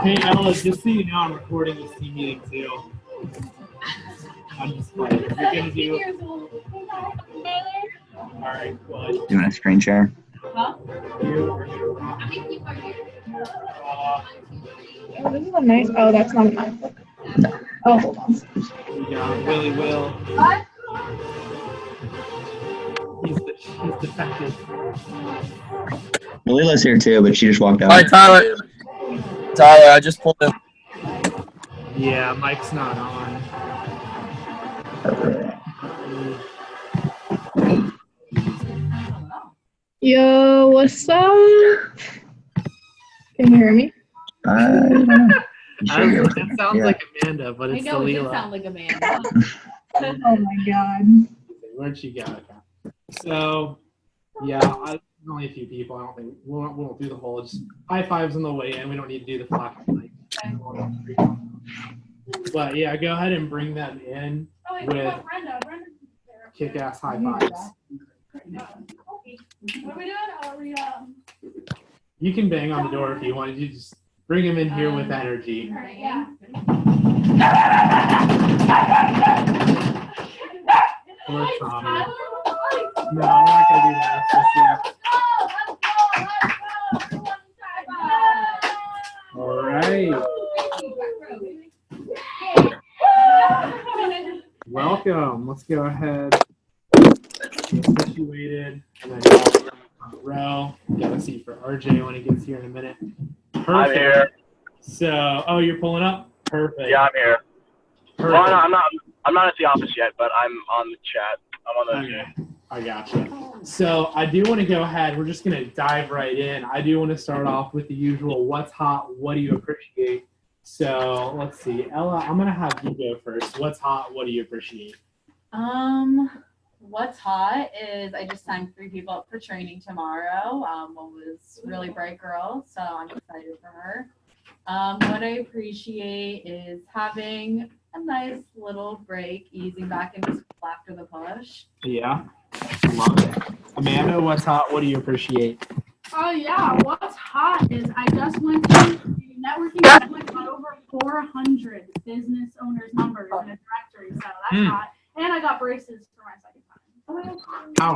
Hey, Ella, just so you know, I'm recording this team meeting too. I'm just playing. You're gonna do. All right, well. Doing a screen share. Huh? You. Oh, this is a nice. Oh, that's not a MacBook. No. Oh, hold on. We got Willie Will. He's defective. Malila's here too, but she just walked out. All right, Tyler. Tyler, I just pulled in. Yeah, Mike's not on. Yo, what's up? Can you hear me? I don't know. You should be able to. It sounds Yeah. like Amanda, but I it's know it did Dalila. sound like a man. Oh my god. Where'd she go? So, yeah, there's only a few people. I don't think we won't do the whole just high fives on the way in. We don't need to do the flash light. But yeah, go ahead and bring them in with kick-ass high fives. What are we doing? Are we, You can bang on the door if you want. You just bring them in here with energy. yeah. Or Tommy. No, I'm not gonna do that. It's just, yeah. All right. Welcome. Let's go ahead. Get situated. And then front row. Got a seat for RJ when he gets here in a minute. Perfect. I'm here. So, oh, you're pulling up? Perfect. Yeah, I'm here. Perfect. Well, I'm not at the office yet, but I'm on the chat. I'm on the. Okay, I gotcha. So I do want to go ahead. We're just going to dive right in. I do want to start off with the usual what's hot, what do you appreciate? So let's see. Ella, I'm going to have you go first. What's hot, what do you appreciate? What's hot is I just signed 3 people up for training tomorrow. One was really bright girl, so I'm excited for her. What I appreciate is having a nice little break, easing back into school after the push. Yeah, love it. Amanda, what's hot, what do you appreciate? Oh yeah, what's hot is I just went to the networking summit, got over 400 business owners' numbers in a directory, so that's hot. And I got braces for my second time. Oh,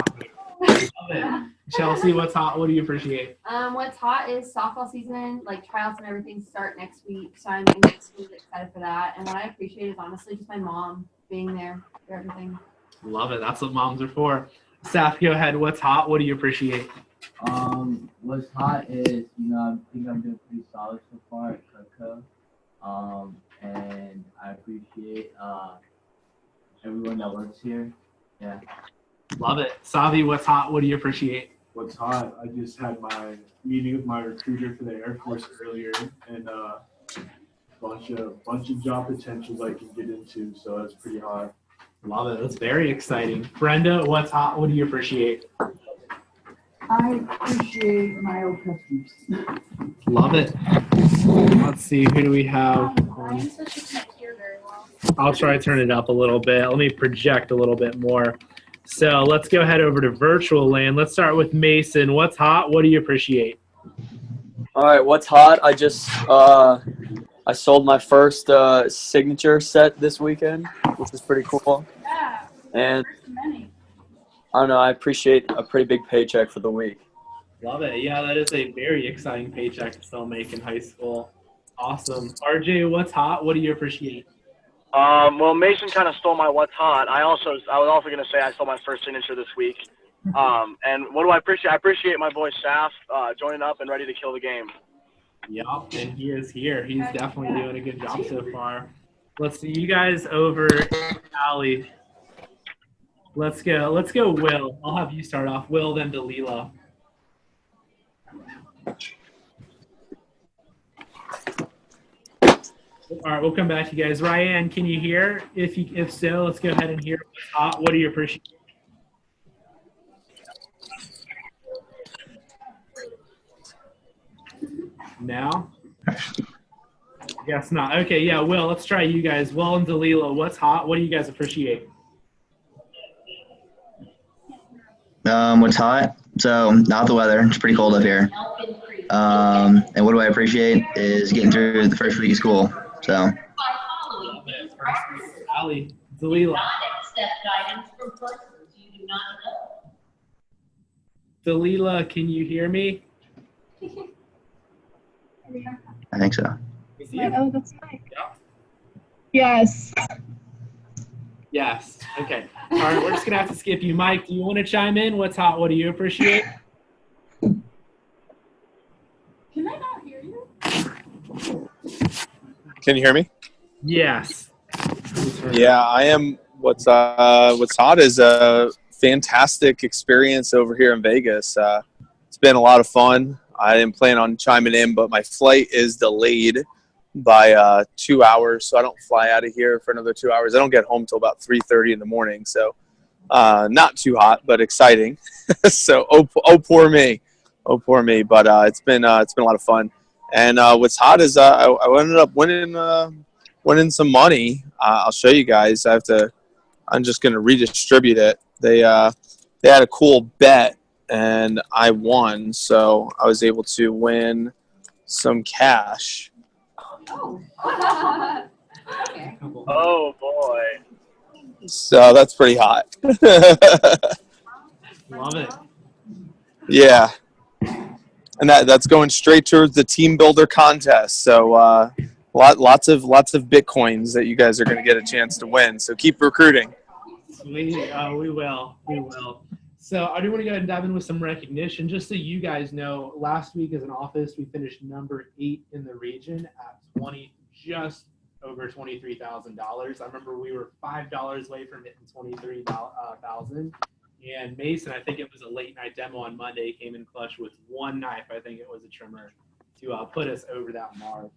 love it. Chelsea, what's hot, what do you appreciate? What's hot is softball season, like tryouts and everything start next week, so I'm extremely excited for that. And what I appreciate is honestly just my mom being there for everything. Love it. That's what moms are for. Saf, go ahead. What's hot, what do you appreciate? What's hot is, I think I'm doing pretty solid so far at Cutco. And I appreciate everyone that works here. Yeah. Love it. Savi, what's hot, what do you appreciate? What's hot? I just had my meeting with my recruiter for the Air Force earlier, and bunch of job potentials I can get into, so that's pretty hot. Love it. That's very exciting. Brenda, what's hot, what do you appreciate? I appreciate my old customers. Love it. Let's see, who do we have? I'll try to turn it up a little bit. Let me project a little bit more. So let's go ahead over to virtual land. Let's start with Mason. What's hot? What do you appreciate? All right, what's hot? I just I sold my first signature set this weekend, which is pretty cool. Yeah. And I don't know, I appreciate a pretty big paycheck for the week. Love it. Yeah, that is a very exciting paycheck to still make in high school. Awesome. RJ, what's hot? What do you appreciate? Well, Mason kind of stole my what's hot. I was also going to say I stole my first signature this week. And what do I appreciate? I appreciate my boy Saf joining up and ready to kill the game. Yup, and he is here. He's definitely doing a good job so far. Let's see you guys over Allie. Let's go, Will. I'll have you start off. Will, then Dalila. All right, we'll come back to you guys. Ryan, can you hear? If so, let's go ahead and hear what's hot. What do you appreciate? Now? Guess not. Okay, yeah, Will, let's try you guys. Will and Dalila, what's hot? What do you guys appreciate? What's hot? So not the weather. It's pretty cold up here. And what do I appreciate is getting through the first week of school. So. Ali, Delilah. Delilah, can you hear me? I think so. Oh, that's nice. Yeah. Yes. Yes. Okay. All right, we're just gonna have to skip you. Mike, do you want to chime in? What's hot? What do you appreciate? Can I not hear you? Can you hear me? Yes. Yeah, I am. What's hot is a fantastic experience over here in Vegas. It's been a lot of fun. I didn't plan on chiming in, but my flight is delayed by 2 hours, so I don't fly out of here for another 2 hours. I don't get home till about 3:30 in the morning, so not too hot, but exciting. So oh poor me, but it's been a lot of fun. And what's hot is I ended up winning some money. I'll show you guys. I'm just gonna redistribute it. They had a cool bet and I won, so I was able to win some cash. Okay. Oh boy. So that's pretty hot. Love it. Yeah. And that's going straight towards the team builder contest. So lots of Bitcoins that you guys are going to get a chance to win. So keep recruiting. We will. So I do want to go ahead and dive in with some recognition. Just so you guys know, last week as an office, we finished number 8 in the region at just over $23,000. I remember we were $5 away from hitting 23,000. And Mason, I think it was a late night demo on Monday, came in clutch with one knife. I think it was a trimmer to put us over that mark.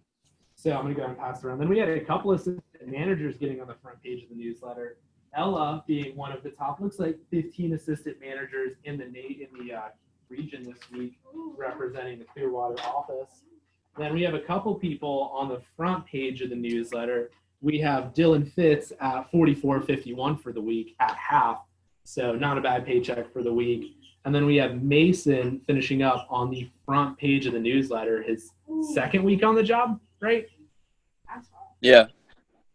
So I'm going to go and pass it around. Then we had a couple of assistant managers getting on the front page of the newsletter. Ella being one of the top, looks like 15 assistant managers in the region this week, representing the Clearwater office. Then we have a couple people on the front page of the newsletter. We have Dylan Fitz at $44.51 for the week at half, so not a bad paycheck for the week. And then we have Mason finishing up on the front page of the newsletter, his second week on the job, right? Yeah.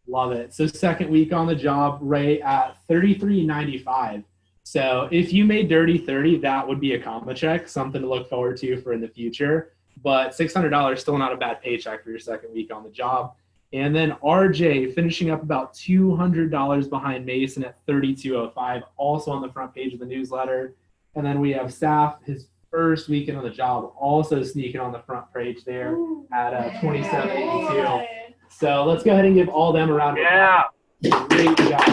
Love it. So second week on the job, right at $33.95. So if you made dirty 30, that would be a comma check, something to look forward to for in the future. But $600 still not a bad paycheck for your second week on the job. And then RJ finishing up about $200 behind Mason at $32.05, also on the front page of the newsletter. And then we have Saf, his first weekend on the job, also sneaking on the front page there at $27.82. So let's go ahead and give all them a round of applause. Great job.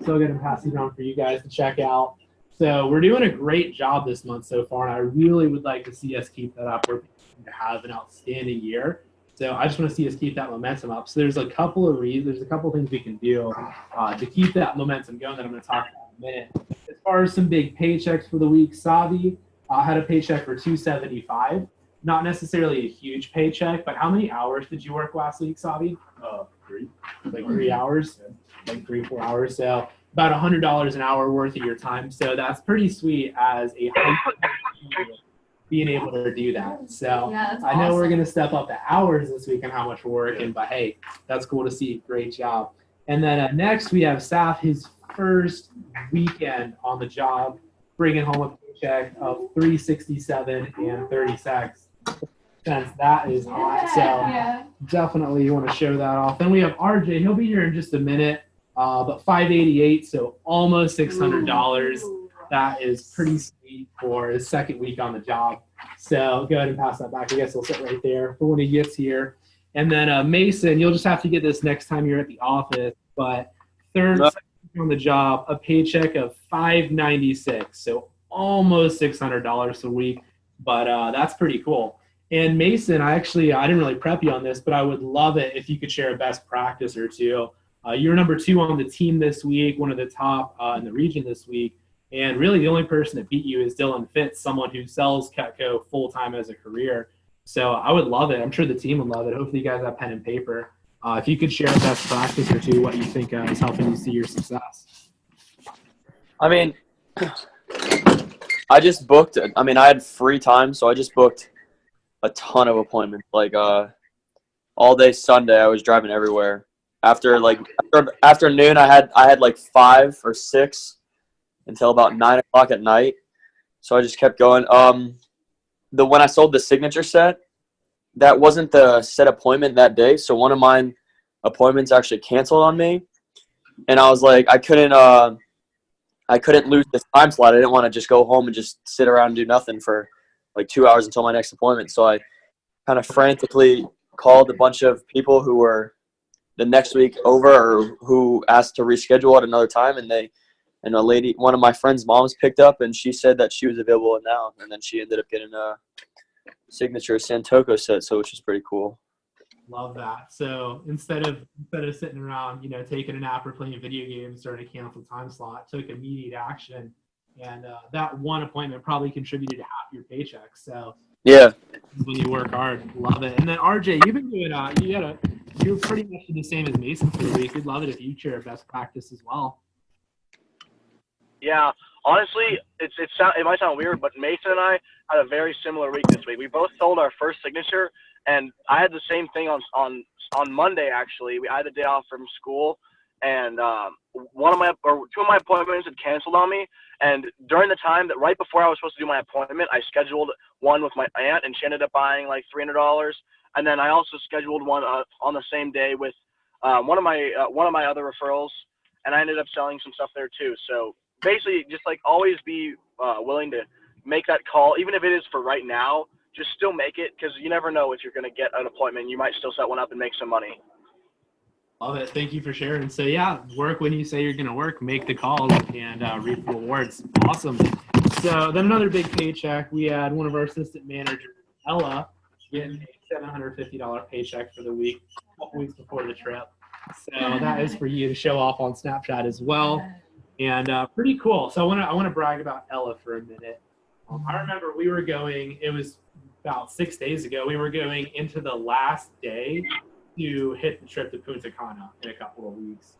So I'm going to pass it on for you guys to check out. So we're doing a great job this month so far, and I really would like to see us keep that up. We're going to have an outstanding year. So I just want to see us keep that momentum up. So there's a couple of things we can do to keep that momentum going that I'm going to talk about in a minute. As far as some big paychecks for the week, Savi had a paycheck for $275. Not necessarily a huge paycheck, but how many hours did you work last week, Savi? 3. Like 3 hours, like 3-4 hours. So about $100 an hour worth of your time. So that's pretty sweet as a being able to do that. So Yeah, I know we're going to step up the hours this week and how much we're working, but hey, that's cool to see. Great job. And then next we have Saf, his first weekend on the job, bringing home a paycheck of $367.30. Since that is hot, so definitely you want to show that off. Then we have RJ. He'll be here in just a minute, but $588, so almost $600. That is pretty sweet for his second week on the job. So go ahead and pass that back. I guess he'll sit right there for when he gets here. And then Mason, you'll just have to get this next time you're at the office. But third week on the job, a paycheck of $596, so almost $600 a week. But that's pretty cool. And Mason, I didn't really prep you on this, but I would love it if you could share a best practice or two. You're number 2 on the team this week, one of the top in the region this week. And really the only person that beat you is Dylan Fitz, someone who sells Cutco full-time as a career. So I would love it. I'm sure the team would love it. Hopefully you guys have pen and paper. If you could share a best practice or two, what you think is helping you see your success. I mean, I just booked it. I mean, I had free time, so I just booked a ton of appointments. Like all day Sunday, I was driving everywhere. After noon, I had like 5 or 6 until about 9 o'clock at night. So I just kept going. When I sold the signature set, that wasn't the set appointment that day. So one of mine appointments actually canceled on me, and I was like, I couldn't lose this time slot. I didn't want to just go home and just sit around and do nothing for like 2 hours until my next appointment. So I kind of frantically called a bunch of people who were the next week over or who asked to reschedule at another time, and a lady, one of my friend's moms, picked up, and she said that she was available now, and then she ended up getting a signature Santoku set, so which is pretty cool. Love that. So instead of sitting around, taking a nap or playing video games during a canceled time slot, took immediate action, and that one appointment probably contributed to half your paycheck. So yeah, when you work hard, love it. And then RJ, you've been doing you're pretty much the same as Mason for the week. We'd love it if you share best practice as well. Yeah, honestly, it might sound weird, but Mason and I had a very similar week this week. We both sold our first signature, and I had the same thing on Monday. Actually, I had a day off from school, and two of my appointments had canceled on me. And during the time that right before I was supposed to do my appointment, I scheduled one with my aunt, and she ended up buying like $300. And then I also scheduled one on the same day with one of my other referrals, and I ended up selling some stuff there too. So basically, just like always be willing to make that call, even if it is for right now. Just still make it, because you never know if you're going to get an appointment. You might still set one up and make some money. Love it. Thank you for sharing. So yeah, work when you say you're going to work, make the calls, and reap the rewards. Awesome. So then another big paycheck. We had one of our assistant managers, Ella, getting a $750 paycheck for the week, a couple weeks before the trip. So that is for you to show off on Snapchat as well. And pretty cool. So I want to brag about Ella for a minute. I remember we were going, it was about 6 days ago, we were going into the last day to hit the trip to Punta Cana in a couple of weeks.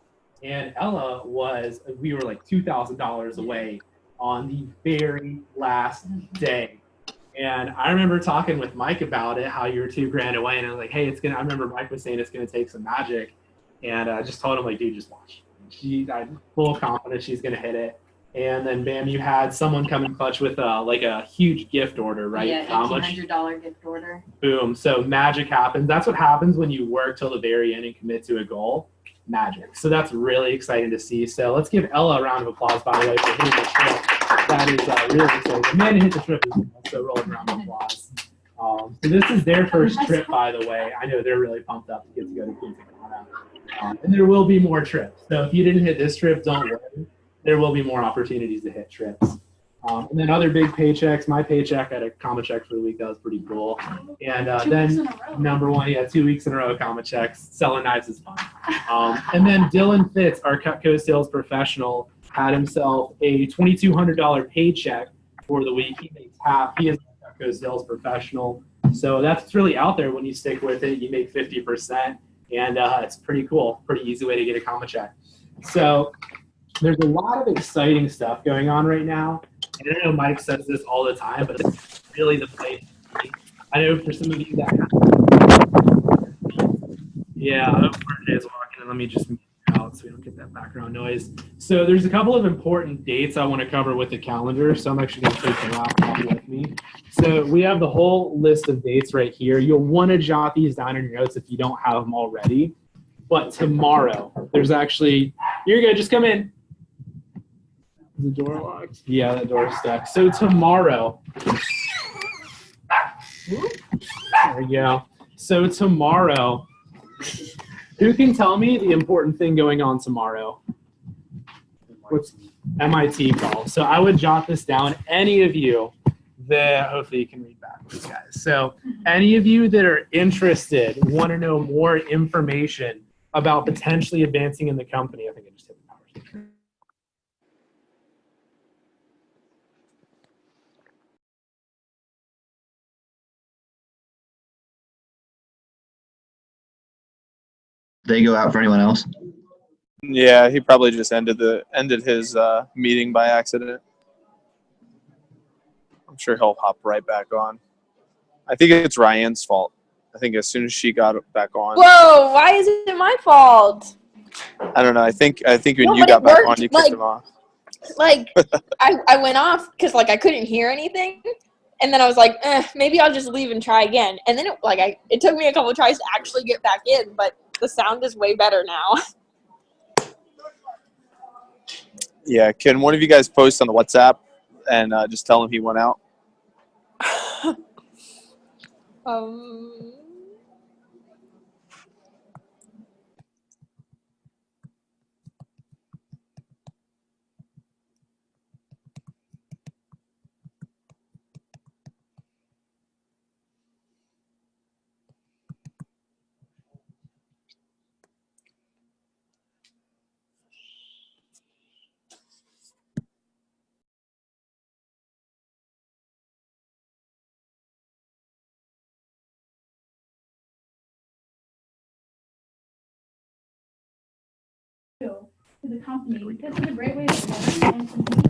And Ella we were like $2,000 away on the very last day. And I remember talking with Mike about it, how you were $2,000 away. And I was like, hey, I remember Mike was saying it's going to take some magic. And I just told him, like, dude, just watch. I'm full of confidence she's going to hit it. And then, bam, you had someone come in clutch with a huge gift order, right? Yeah, $1,800 gift order. Boom. So magic happens. That's what happens when you work till the very end and commit to a goal. Magic. So that's really exciting to see. So let's give Ella a round of applause, by the way, for hitting the trip. That is really exciting. Amanda hit the trip as well, so roll a round of applause. So this is their first trip, by the way. I know they're really pumped up to get to go to Punta Cana. And there will be more trips. So if you didn't hit this trip, don't worry. There will be more opportunities to hit trips. And then other big paychecks. My paycheck, I had a comma check for the week. That was pretty cool. And then number one, 2 weeks in a row, comma checks. Selling knives is fun. And then Dylan Fitz, our Cutco sales professional, had himself a $2,200 paycheck for the week. He makes half. He is a Cutco sales professional. So that's really out there. When you stick with it, you make 50%. And it's pretty cool. Pretty easy way to get a comma check. So there's a lot of exciting stuff going on right now. And I know Mike says this all the time, but it's really the place to be. I know for some of you that RJ is walking, and let me just mute out so we don't get that background noise. So there's a couple of important dates I want to cover with the calendar, so I'm actually going to take the laptop with me. So we have the whole list of dates right here. You'll want to jot these down in your notes if you don't have them already. But tomorrow, there's actually, you're good, just come in. Is the door locked? Yeah, the door's stuck. So tomorrow, there we go. So tomorrow, who can tell me the important thing going on tomorrow? What's MIT call? So I would jot this down. Any of you that, hopefully you can read backwards, guys. So any of you that are interested, want to know more information about potentially advancing in the company, I think I just hit the power switch. They go out for anyone else? Yeah, he probably just ended his meeting by accident. sure he'll hop right back on. I think it's Ryan's fault. I think as soon as she got back on. Whoa! Why is it my fault? I don't know. I think when No, you but got it back worked, on, you like- kicked him off. Like, I went off because, like, I couldn't hear anything. And then I was like, maybe I'll just leave and try again. And then, it took me a couple of tries to actually get back in, but the sound is way better now. Yeah, can one of you guys post on the WhatsApp and just tell him he went out? To the company. This is a great way to learn and to meet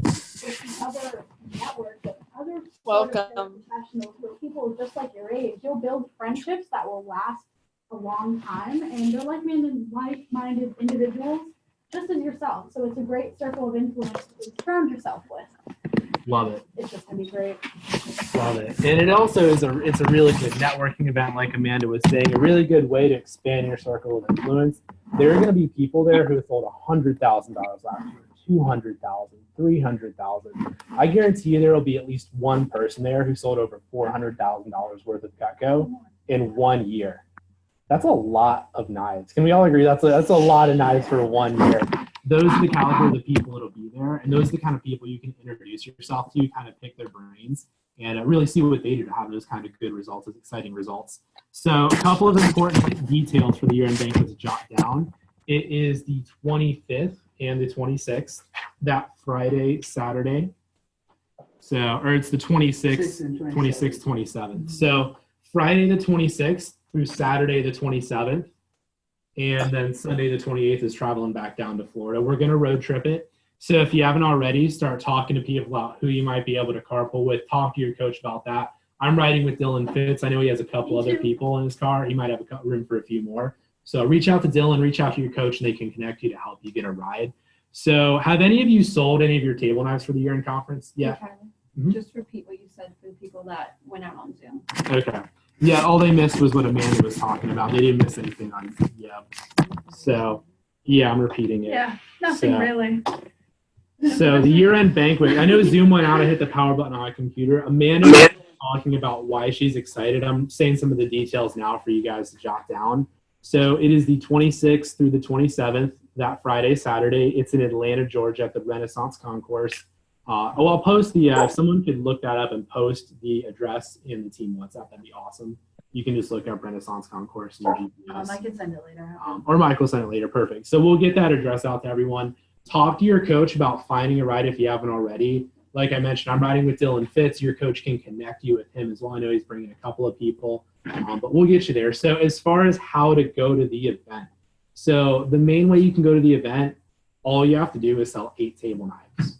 with the other network of other sort of Welcome. professionals who are people just like your age. You'll build friendships that will last a long time, and they're like-minded individuals, just as yourself. So it's a great circle of influence to surround yourself with. Love it. It's just gonna be great. Love it. And it also is it's a really good networking event, like Amanda was saying, a really good way to expand your circle of influence. There are going to be people there who sold $100,000 last year, $200,000, $300,000. I guarantee you there will be at least one person there who sold over $400,000 worth of Cutco in 1 year. That's a lot of knives. Can we all agree that's a lot of knives for 1 year? Those are the caliber of the people that'll be there, and those are the kind of people you can introduce yourself to, kind of pick their brains, and really see what they do to have those kind of good results, those exciting results. So a couple of important details for the year-end banquet to jot down. It is the 25th and the 26th, that Friday, Saturday. Or it's the 26th, 26th, 27th. So Friday the 26th through Saturday the 27th. And then Sunday the 28th is traveling back down to Florida. We're going to road trip it. So if you haven't already, start talking to people about who you might be able to carpool with. Talk to your coach about that. I'm riding with Dylan Fitz. I know he has a couple other people in his car. He might have room for a few more. So reach out to Dylan, reach out to your coach, and they can connect you to help you get a ride. So have any of you sold any of your table knives for the year-end conference? Yeah. Okay. Mhm. Just repeat what you said for the people that went out on Zoom. Okay. Yeah, all they missed was what Amanda was talking about. They didn't miss anything on So, yeah, I'm repeating it. Yeah, nothing really. So the year-end banquet, I know Zoom went out. I hit the power button on my computer. Amanda was talking about why she's excited. I'm saying some of the details now for you guys to jot down. So it is the 26th through the 27th, that Friday, Saturday. It's in Atlanta, Georgia at the Renaissance Concourse. I'll post if someone could look that up and post the address in the team WhatsApp, that'd be awesome. You can just look up Renaissance Concourse in your GPS. I can send it later. Or Michael send it later. Perfect. So we'll get that address out to everyone. Talk to your coach about finding a ride if you haven't already. Like I mentioned, I'm riding with Dylan Fitz. Your coach can connect you with him as well. I know he's bringing a couple of people, but we'll get you there. So as far as how to go to the event, so the main way you can go to the event, all you have to do is sell 8 table knives.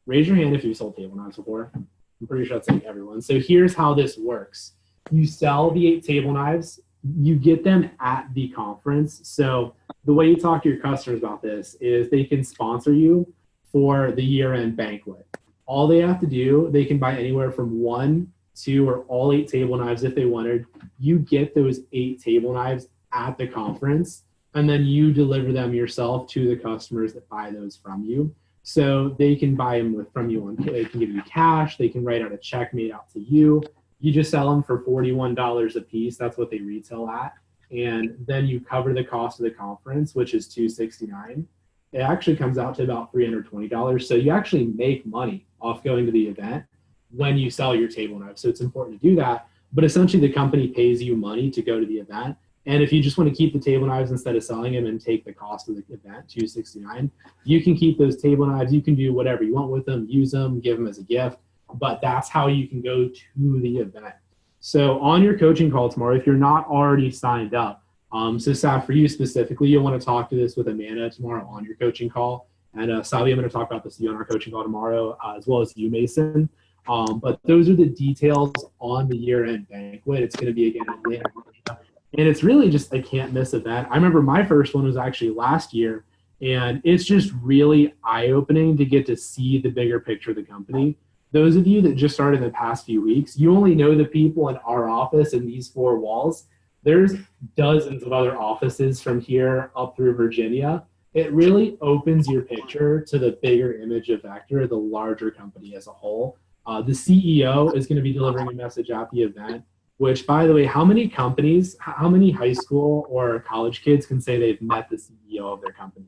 Raise your hand if you've sold table knives before. I'm pretty sure that's like everyone. So here's how this works. You sell the 8 table knives. You get them at the conference. So the way you talk to your customers about this is they can sponsor you for the year-end banquet. All they have to do, they can buy anywhere from 1, 2, or all 8 table knives if they wanted. You get those 8 table knives at the conference, and then you deliver them yourself to the customers that buy those from you. So they can buy them from you. They can give you cash. They can write out a check made out to you. You just sell them for $41 a piece. That's what they retail at. And then you cover the cost of the conference, which is $269. It actually comes out to about $320. So you actually make money off going to the event when you sell your table knives. So it's important to do that. But essentially the company pays you money to go to the event. And if you just want to keep the table knives instead of selling them and take the cost of the event, $269, you can keep those table knives. You can do whatever you want with them, use them, give them as a gift. But that's how you can go to the event. So on your coaching call tomorrow, if you're not already signed up, so Sav, for you specifically, you'll want to talk to this with Amanda tomorrow on your coaching call. And Savi, I'm going to talk about this with you on our coaching call tomorrow, as well as you, Mason. But those are the details on the year-end banquet. It's going to be again in Atlanta, Georgia. And it's really just a can't miss event. I remember my first one was actually last year, and it's just really eye-opening to get to see the bigger picture of the company. Those of you that just started in the past few weeks, you only know the people in our office in these four walls. There's dozens of other offices from here up through Virginia. It really opens your picture to the bigger image of Vector, the larger company as a whole. The CEO is going to be delivering a message at the event, which, by the way, how many companies, how many high school or college kids can say they've met the CEO of their company?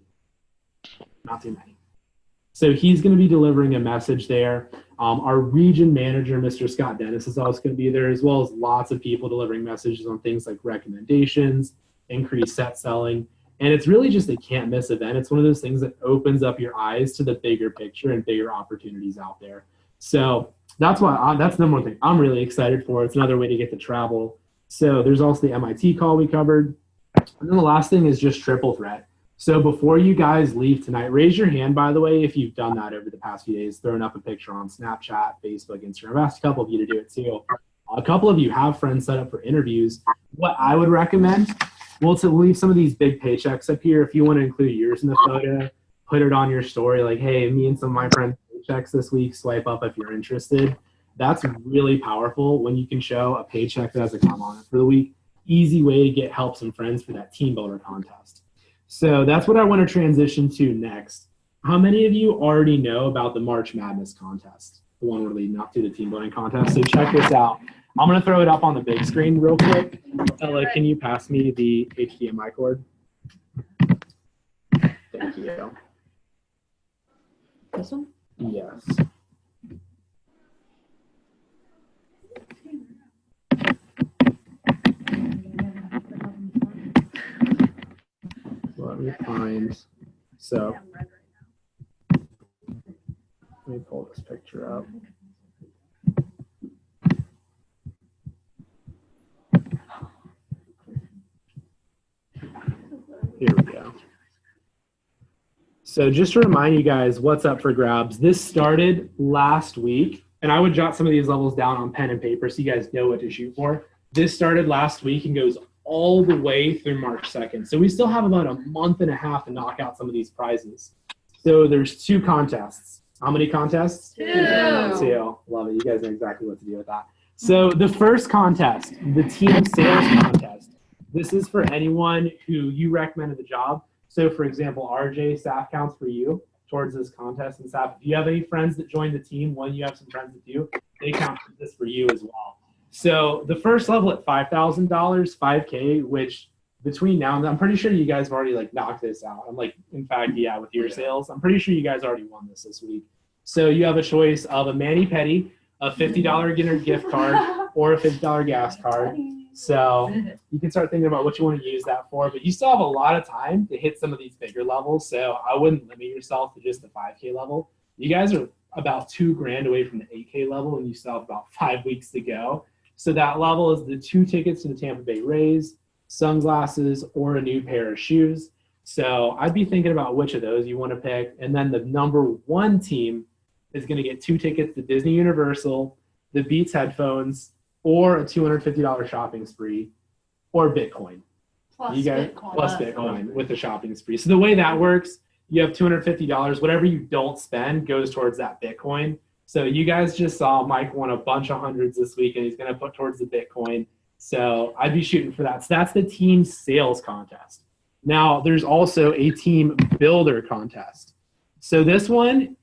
Not too many. So he's going to be delivering a message there. Our region manager, Mr. Scott Dennis, is also going to be there, as well as lots of people delivering messages on things like recommendations, increased set selling. And it's really just a can't miss event. It's one of those things that opens up your eyes to the bigger picture and bigger opportunities out there. So that's that's the number one thing I'm really excited for. It's another way to get to travel. So there's also the MIT call we covered. And then the last thing is just triple threat. So before you guys leave tonight, raise your hand, by the way, if you've done that over the past few days, throwing up a picture on Snapchat, Facebook, Instagram. I've asked a couple of you to do it too. A couple of you have friends set up for interviews. What I would recommend, well, to leave some of these big paychecks up here. If you want to include yours in the photo, put it on your story like, hey, me and some of my friends paychecks this week, swipe up if you're interested. That's really powerful when you can show a paycheck that has a comment on it for the week. Easy way to get help some friends for that team builder contest. So that's what I want to transition to next. How many of you already know about the March Madness contest? The one we're leading up to, the team building contest. So check this out. I'm going to throw it up on the big screen real quick. Ella, can you pass me the HDMI cord? Thank you. This one? Yes. Let me find, so let me pull this picture up. Here we go. So just to remind you guys what's up for grabs, this started last week, and I would jot some of these levels down on pen and paper so you guys know what to shoot for. This started last week and goes all the way through March 2nd. So we still have about a month and a half to knock out some of these prizes. So there's 2 contests. How many contests? 2. 2. Love it. You guys know exactly what to do with that. So the first contest, the team sales contest. This is for anyone who you recommended the job. So for example, RJ, staff counts for you towards this contest. And staff, if you have any friends that joined the team, when you have some friends that do, they count this for you as well. So the first level at $5,000, $5K, which between now and then, I'm pretty sure you guys have already like knocked this out. I'm like, in fact, yeah, with your sales, I'm pretty sure you guys already won this week. So you have a choice of a mani-pedi, a $50 gift card, or a $50 gas card. So you can start thinking about what you want to use that for, but you still have a lot of time to hit some of these bigger levels. So I wouldn't limit yourself to just the 5K level. You guys are about $2,000 away from the 8K level, and you still have about 5 weeks to go. So that level is the 2 tickets to the Tampa Bay Rays, sunglasses, or a new pair of shoes. So I'd be thinking about which of those you want to pick. And then the number 1 team is going to get 2 tickets to Disney Universal, the Beats headphones, or a $250 shopping spree, or Bitcoin. Plus Bitcoin with the shopping spree. So the way that works, you have $250. Whatever you don't spend goes towards that Bitcoin. So you guys just saw Mike won a bunch of hundreds this week, and he's going to put towards the Bitcoin. So I'd be shooting for that. So that's the team sales contest. Now, there's also a team builder contest. So this one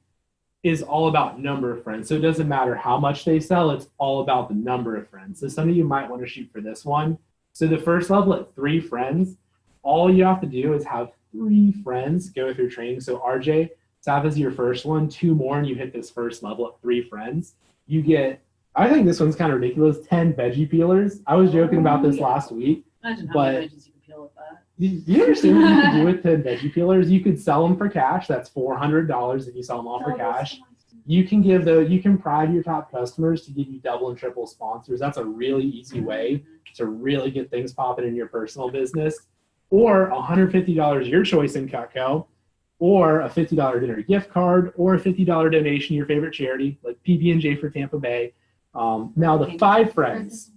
is all about number of friends. So it doesn't matter how much they sell. It's all about the number of friends. So some of you might want to shoot for this one. So the first level at 3 friends, all you have to do is have 3 friends go through training. So RJ, Sav is your first one, 2 more, and you hit this first level at 3 friends. You get, I think this one's kind of ridiculous, 10 veggie peelers. I was joking about this last week. Imagine how many veggies you can peel with that. You understand what you can do with 10 veggie peelers? You could sell them for cash. That's $400 if you sell them all for cash. You can pride your top customers to give you double and triple sponsors. That's a really easy way to really get things popping in your personal business. Or $150, your choice in Cutco. or a $50 dinner gift card, or a $50 donation to your favorite charity, like PB&J for Tampa Bay. Now the 5 friends,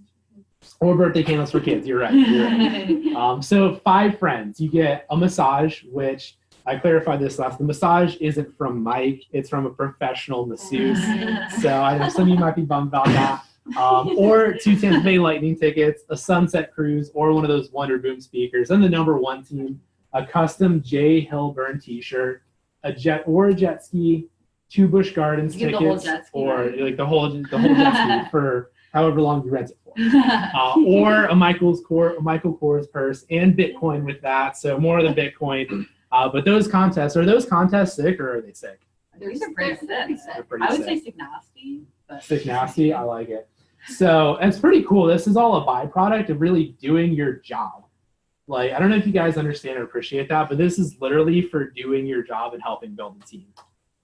or birthday candles for kids. You're right. You're right. So 5 friends, you get a massage, which I clarified this last. The massage isn't from Mike; it's from a professional masseuse. So I know some of you might be bummed about that. Or 2 Tampa Bay Lightning tickets, a sunset cruise, or one of those Wonder Boom speakers. And the number 1 team, a custom Jay Hilburn T-shirt, a jet ski, 2 Busch Gardens You get the tickets, whole jet ski, or right? like the whole jet ski for however long you rent it for, or a Michael Kors purse and Bitcoin with that. So more of the Bitcoin. But those contests, are those contests sick or are they sick? These are pretty sick. They're pretty I would sick. say sick nasty, but Sick nasty, I like it. So it's pretty cool. This is all a byproduct of really doing your job. Like, I don't know if you guys understand or appreciate that, but this is literally for doing your job and helping build the team.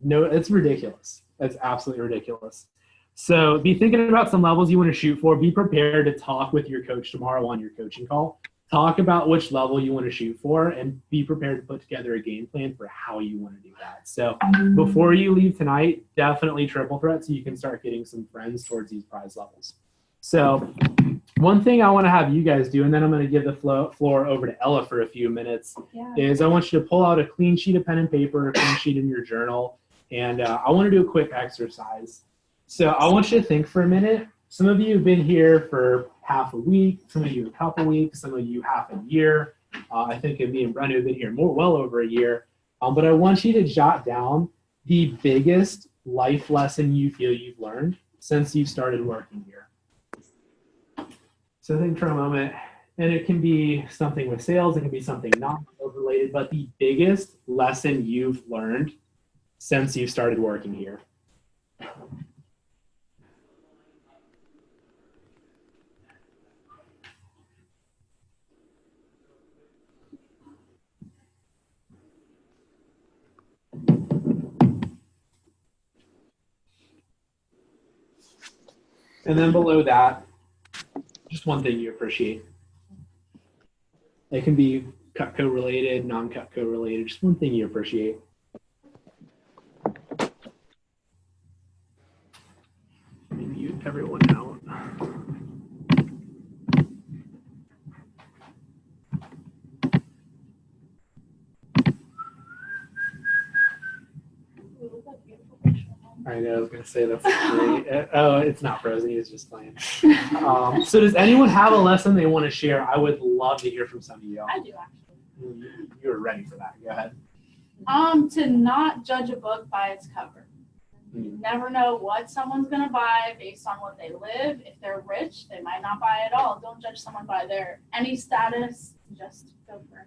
No, it's ridiculous. It's absolutely ridiculous. So be thinking about some levels you want to shoot for. Be prepared to talk with your coach tomorrow on your coaching call. Talk about which level you want to shoot for and be prepared to put together a game plan for how you want to do that. So before you leave tonight, definitely triple threat so you can start getting some friends towards these prize levels. So one thing I want to have you guys do, and then I'm going to give the floor over to Ella for a few minutes, is I want you to pull out a clean sheet of pen and paper, a clean sheet in your journal, and I want to do a quick exercise. So I want you to think for a minute. Some of you have been here for half a week, some of you a couple weeks, some of you half a year. I think me and Brenda have been here well over a year. But I want you to jot down the biggest life lesson you feel you've learned since you started working here. So think for a moment, and it can be something with sales, it can be something not sales related, but the biggest lesson you've learned since you started working here. And then below that, just one thing you appreciate. It can be Cutco related, non-Cutco related, just one thing you appreciate. Mute everyone out. I know, I was going to say that's great. Oh, it's not frozen. He was just playing. So does anyone have a lesson they want to share? I would love to hear from some of you. I do, actually. You were ready for that. Go ahead. To not judge a book by its cover. You never know what someone's going to buy based on what they live. If they're rich, they might not buy at all. Don't judge someone by their any status. Just go for it.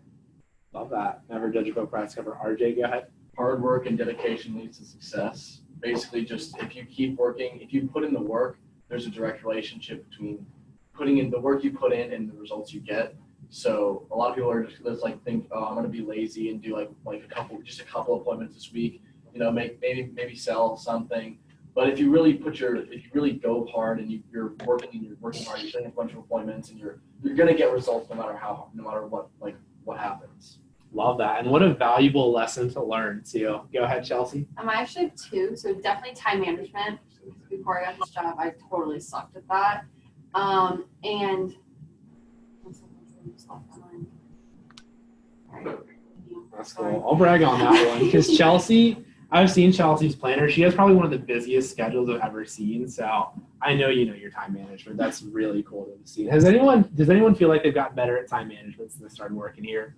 Love that. Never judge a book by its cover. RJ, go ahead. Hard work and dedication leads to success. Basically, just if you keep working, if you put in the work, there's a direct relationship between putting in the work you put in and the results you get. So a lot of people are just like think, oh, I'm gonna be lazy and do like a couple appointments this week. You know, maybe sell something. But if you really go hard and you're working hard, you're setting a bunch of appointments, and you're gonna get results no matter what happens. Love that. And what a valuable lesson to learn, too. Go ahead, Chelsea. I actually have 2. So definitely time management. Before I got this job, I totally sucked at that. And that's cool. I'll brag on that one because Chelsea, I've seen Chelsea's planner. She has probably one of the busiest schedules I've ever seen. So I know you know your time management. That's really cool to see. Does anyone feel like they've gotten better at time management since they started working here?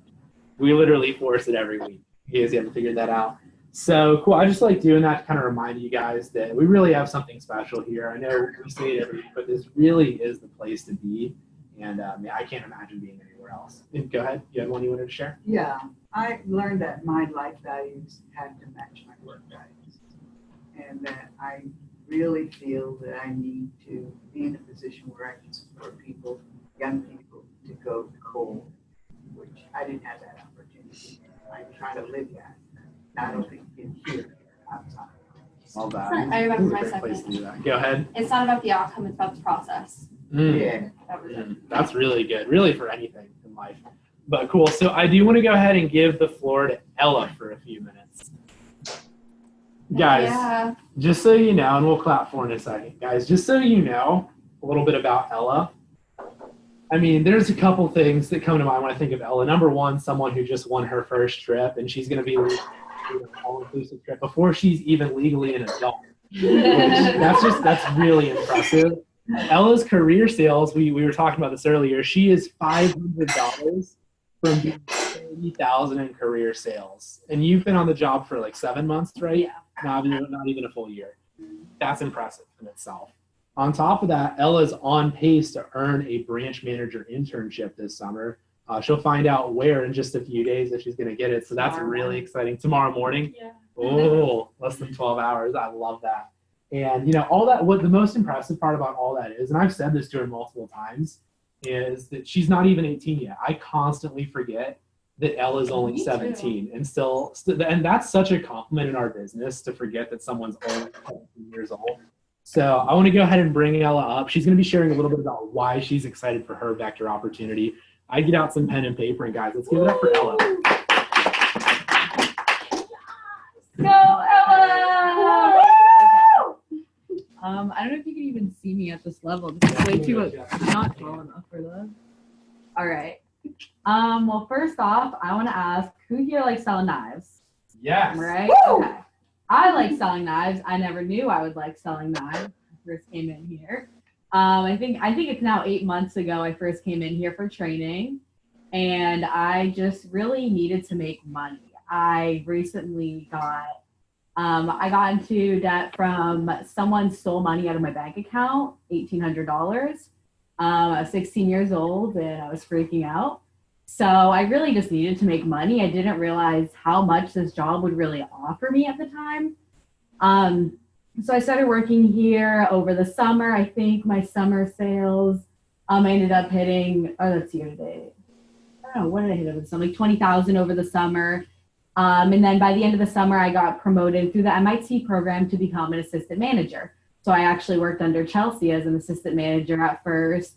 We literally force it every week. You guys haven't figured that out. So cool. I just like doing that to kind of remind you guys that we really have something special here. I know we say it every week, but this really is the place to be. And I can't imagine being anywhere else. Go ahead. You have one you wanted to share? Yeah, I learned that my life values have to match my work values. And that I really feel that I need to be in a position where I can support people, young people, to go to Cole, which I didn't have that opportunity. I try to live that, not only in here, outside. All that. I remember my second. Go ahead. It's not about the outcome, it's about the process. Yeah. That's really good, really for anything in life. But cool. So I do want to go ahead and give the floor to Ella for a few minutes. Guys, Yeah. just so you know, and we'll clap for in a second, guys, just so you know a little bit about Ella. I mean, there's a couple things that come to mind when I think of Ella. Number one, someone who just won her first trip, and she's going to be leading an all-inclusive trip before she's even legally an adult. That's really impressive. Ella's career sales, we were talking about this earlier, she is $500 from being 30,000 in career sales. And you've been on the job for like 7 months, right? Yeah. Not even a full year. That's impressive in itself. On top of that, Ella's on pace to earn a branch manager internship this summer. She'll find out where in just a few days if she's going to get it. So that's really exciting. Tomorrow morning. Yeah. Oh, less than 12 hours. I love that. And, you know, all that, what the most impressive part about all that is, and I've said this to her multiple times, is that she's not even 18 yet. I constantly forget that Ella's only 17 and still, and that's such a compliment in our business to forget that someone's only 17 years old. So I want to go ahead and bring Ella up. She's going to be sharing a little bit about why she's excited for her Vector opportunity. I get out some pen and paper, and guys, let's give it up for Ella. Go, Ella! I don't know if you can even see me at this level. This is way too not tall enough for this. All right. Well, first off, I want to ask, who here likes selling knives? Yes. Right? Okay. I like selling knives. I never knew I would like selling knives when I first came in here. I think it's now 8 months ago I first came in here for training, and I just really needed to make money. I recently got into debt from someone stole money out of my bank account, $1,800. I was 16 years old and I was freaking out. So I really just needed to make money. I didn't realize how much this job would really offer me at the time. So I started working here over the summer. I think my summer sales, I ended up hitting, that's year to date. I don't know, what did I hit over the summer? Like 20,000 over the summer. And then by the end of the summer, I got promoted through the MIT program to become an assistant manager. So I actually worked under Chelsea as an assistant manager at first.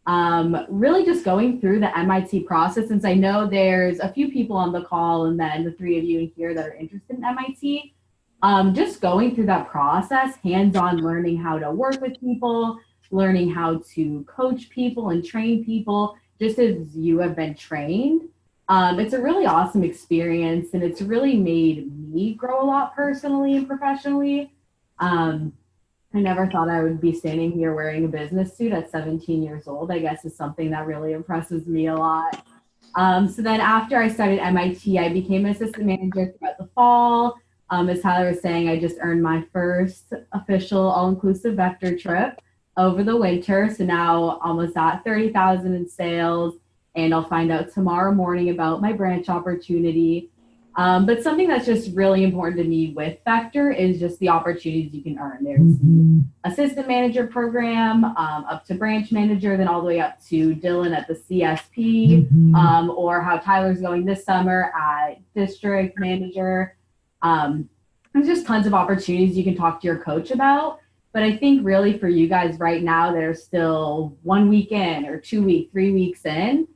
Really just going through the MIT process, since I know there's a few people on the call and then the three of you in here that are interested in MIT. Just going through that process, hands-on learning how to work with people, learning how to coach people and train people, just as you have been trained. It's a really awesome experience, and it's really made me grow a lot personally and professionally. I never thought I would be standing here wearing a business suit at 17 years old, I guess is something that really impresses me a lot. So then after I started MIT, I became an assistant manager throughout the fall. As Tyler was saying, I just earned my first official all-inclusive Vector trip over the winter. So now almost at 30,000 in sales, and I'll find out tomorrow morning about my branch opportunity. But something that's just really important to me with Vector is just the opportunities you can earn. There's the assistant manager program, up to branch manager, then all the way up to Dylan at the CSP, or how Tyler's going this summer at district manager. There's just tons of opportunities you can talk to your coach about. But I think really for you guys right now, there's still 1 week in or 2 weeks, 3 weeks in.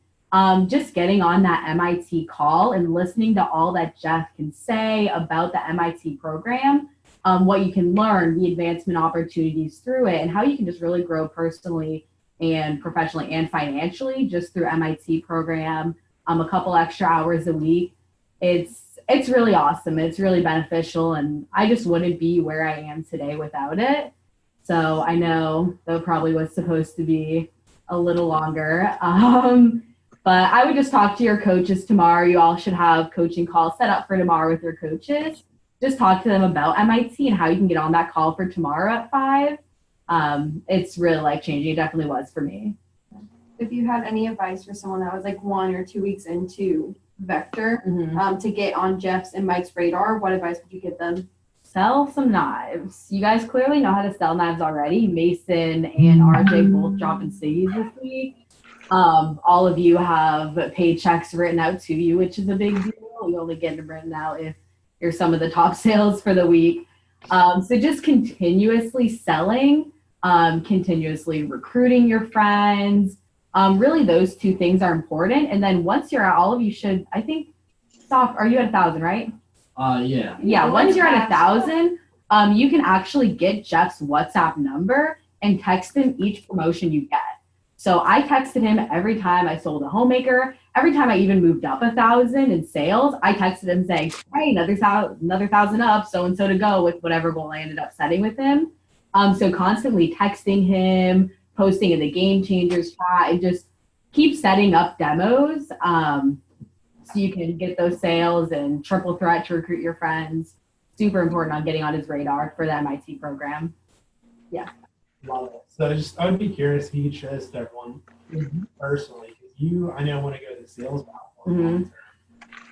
Just getting on that MIT call and listening to all that Jeff can say about the MIT program, what you can learn, the advancement opportunities through it, and how you can just really grow personally and professionally and financially just through MIT program, a couple extra hours a week. It's really awesome. It's really beneficial, and I just wouldn't be where I am today without it. So I know that probably was supposed to be a little longer. But I would just talk to your coaches tomorrow. You all should have coaching calls set up for tomorrow with your coaches. Just talk to them about MIT and how you can get on that call for tomorrow at 5. It's really life-changing. It definitely was for me. If you had any advice for someone that was like 1 or 2 weeks into Vector, to get on Jeff's and Mike's radar, what advice would you give them? Sell some knives. You guys clearly know how to sell knives already. Mason and RJ both dropping ciggies this week. All of you have paychecks written out to you, which is a big deal. You only get them written out if you're some of the top sales for the week. So just continuously selling, continuously recruiting your friends. Really those two things are important. And then once you're at, all of you should, I think, are you at 1,000, right? Yeah. Yeah, once you're at 1,000, you can actually get Jeff's WhatsApp number and text him each promotion you get. So I texted him every time I sold a homemaker. Every time I even moved up 1,000 in sales, I texted him saying, hey, another 1,000 up, so and so to go with whatever goal I ended up setting with him. So constantly texting him, posting in the Game Changers chat, and just keep setting up demos so you can get those sales and triple threat to recruit your friends. Super important on getting on his radar for the MIT program. Yeah. Love it. So I would be curious if you could share this with everyone personally, because I know want to go to the sales battle long term.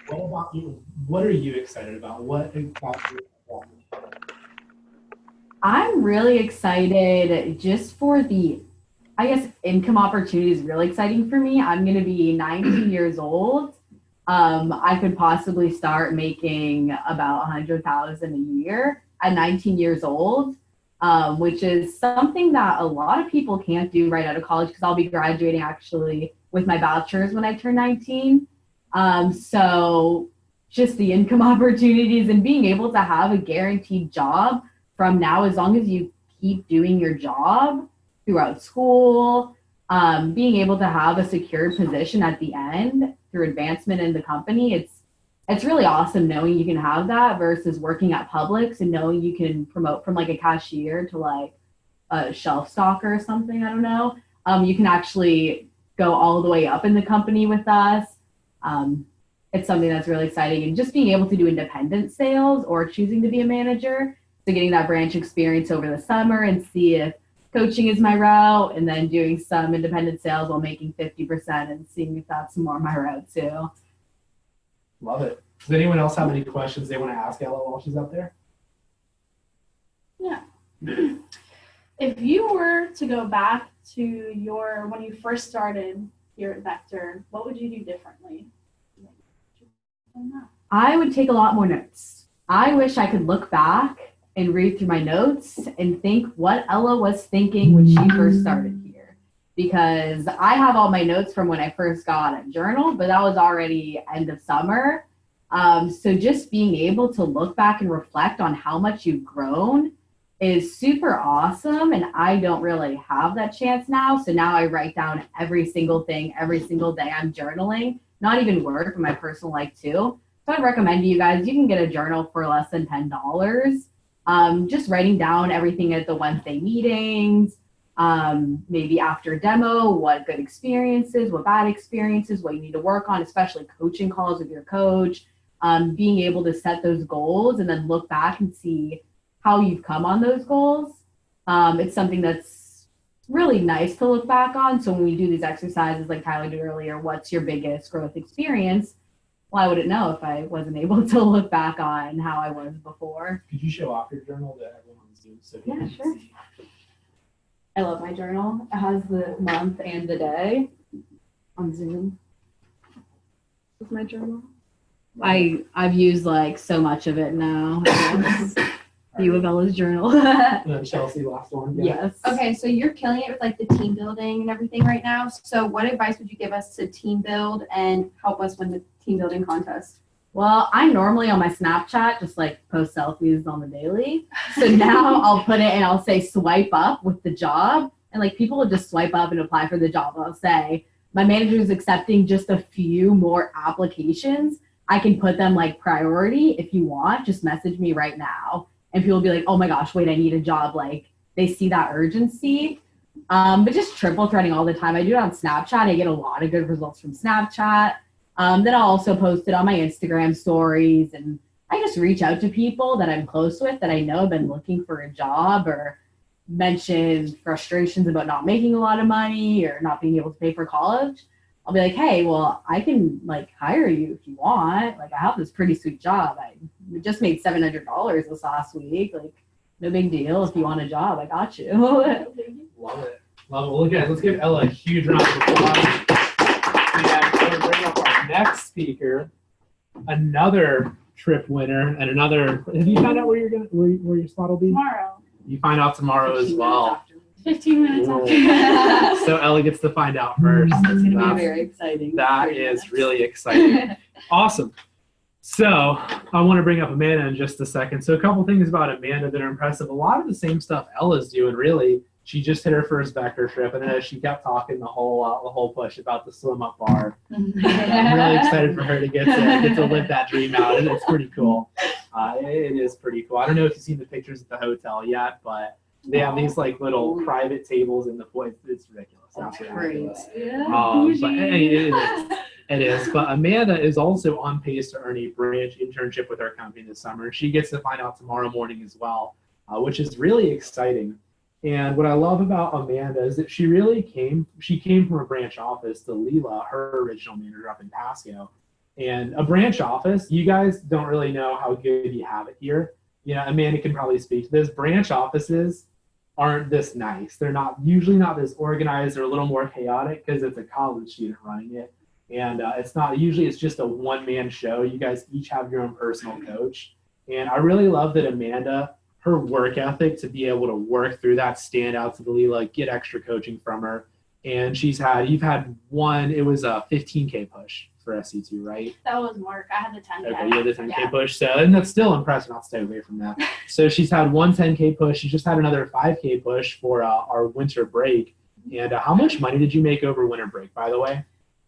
What about you? What are you excited about? What about you? I'm really excited just for the, I guess, income opportunity is really exciting for me. I'm going to be 19 years old. I could possibly start making about 100,000 a year at 19 years old. Which is something that a lot of people can't do right out of college because I'll be graduating actually with my bachelor's when I turn 19. So just the income opportunities and being able to have a guaranteed job from now, as long as you keep doing your job throughout school, being able to have a secured position at the end through advancement in the company, it's really awesome knowing you can have that versus working at Publix and knowing you can promote from like a cashier to like a shelf stalker or something. I don't know. You can actually go all the way up in the company with us. It's something that's really exciting, and just being able to do independent sales or choosing to be a manager. So getting that branch experience over the summer and see if coaching is my route, and then doing some independent sales while making 50% and seeing if that's more my route too. Love it. Does anyone else have any questions they want to ask Ella while she's up there? Yeah. If you were to go back to when you first started here at Vector, what would you do differently? I would take a lot more notes. I wish I could look back and read through my notes and think what Ella was thinking when she first started here. Because I have all my notes from when I first got a journal, but that was already end of summer. So just being able to look back and reflect on how much you've grown is super awesome. And I don't really have that chance now. So now I write down every single thing, every single day I'm journaling, not even work, but my personal life too. So I'd recommend to you guys, you can get a journal for less than $10. Just writing down everything at the Wednesday meetings, maybe after demo, what good experiences, what bad experiences, what you need to work on, especially coaching calls with your coach, being able to set those goals and then look back and see how you've come on those goals. It's something that's really nice to look back on. So when we do these exercises, like Tyler did earlier, what's your biggest growth experience? Well, I wouldn't know if I wasn't able to look back on how I was before. Could you show off your journal to everyone on Zoom? So yeah, sure. I love my journal. It has the month and the day on Zoom. This is my journal. I've used like so much of it now. U of Ella's journal. And then Chelsea, last one. Yes. Okay, so you're killing it with like the team building and everything right now. So what advice would you give us to team build and help us win the team building contest? Well, I'm normally on my Snapchat, just like post selfies on the daily. So now I'll put it and I'll say swipe up with the job. And like people will just swipe up and apply for the job. I'll say, my manager is accepting just a few more applications. I can put them like priority. If you want, just message me right now. And people will be like, oh my gosh, wait, I need a job. Like they see that urgency. But just triple threading all the time. I do it on Snapchat. I get a lot of good results from Snapchat. Then I'll also post it on my Instagram stories. And I just reach out to people that I'm close with that I know have been looking for a job or mention frustrations about not making a lot of money or not being able to pay for college. I'll be like, hey, well, I can like hire you if you want. Like I have this pretty sweet job. I just made $700 this last week. Like no big deal. If you want a job, I got you. Love it. Love it. Well, look, guys, let's give Ella a huge round of applause. And we're going to bring up our next speaker, another trip winner, and another. Have you found out where your spot will be? Tomorrow. You find out tomorrow as well. 15 minutes after. So Ella gets to find out first. It's going to be very exciting. That is really exciting. Awesome. So I want to bring up Amanda in just a second. So a couple things about Amanda that are impressive. A lot of the same stuff Ella's doing, really. She just hit her first Vector trip, and as she kept talking the whole push about the swim up bar. I'm really excited for her to get to live that dream out. It's pretty cool. It is pretty cool. I don't know if you've seen the pictures at the hotel yet, but they have these like little private tables in the pool. It's ridiculous. That's ridiculous. But it is. But Amanda is also on pace to earn a branch internship with our company this summer. She gets to find out tomorrow morning as well, which is really exciting. And what I love about Amanda is that she came from a branch office to Leela, her original manager up in Pasco. And a branch office, you guys don't really know how good you have it here. Amanda can probably speak to this. Branch offices aren't this nice. They're usually not this organized. They're a little more chaotic because it's a college student running it. And it's just a one-man show. You guys each have your own personal coach. And I really love that Amanda, her work ethic to be able to work through that, stand out to the Leela, get extra coaching from her. And you've had one, it was a 15K push for SC2, right? That was Mark. I had the 10K. Okay, you had the 10K push. So, and that's still impressive. I'll stay away from that. So she's had one 10K push. She just had another 5K push for our winter break. And how much money did you make over winter break, by the way?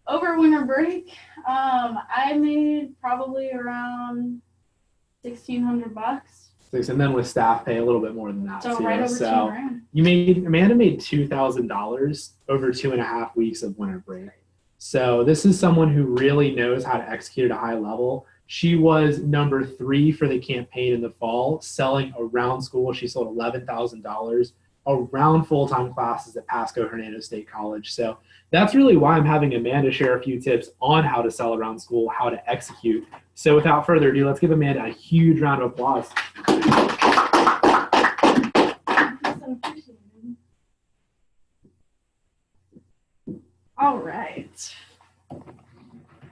Over winter break, I made probably around $1,600. And then with staff pay, a little bit more than that. So too. right over so $2,000. Amanda made $2,000 over 2.5 weeks of winter break. So this is someone who really knows how to execute at a high level. She was number 3 for the campaign in the fall, selling around school. She sold $11,000 around full-time classes at Pasco Hernando State College. So that's really why I'm having Amanda share a few tips on how to sell around school, how to execute. So without further ado, let's give Amanda a huge round of applause.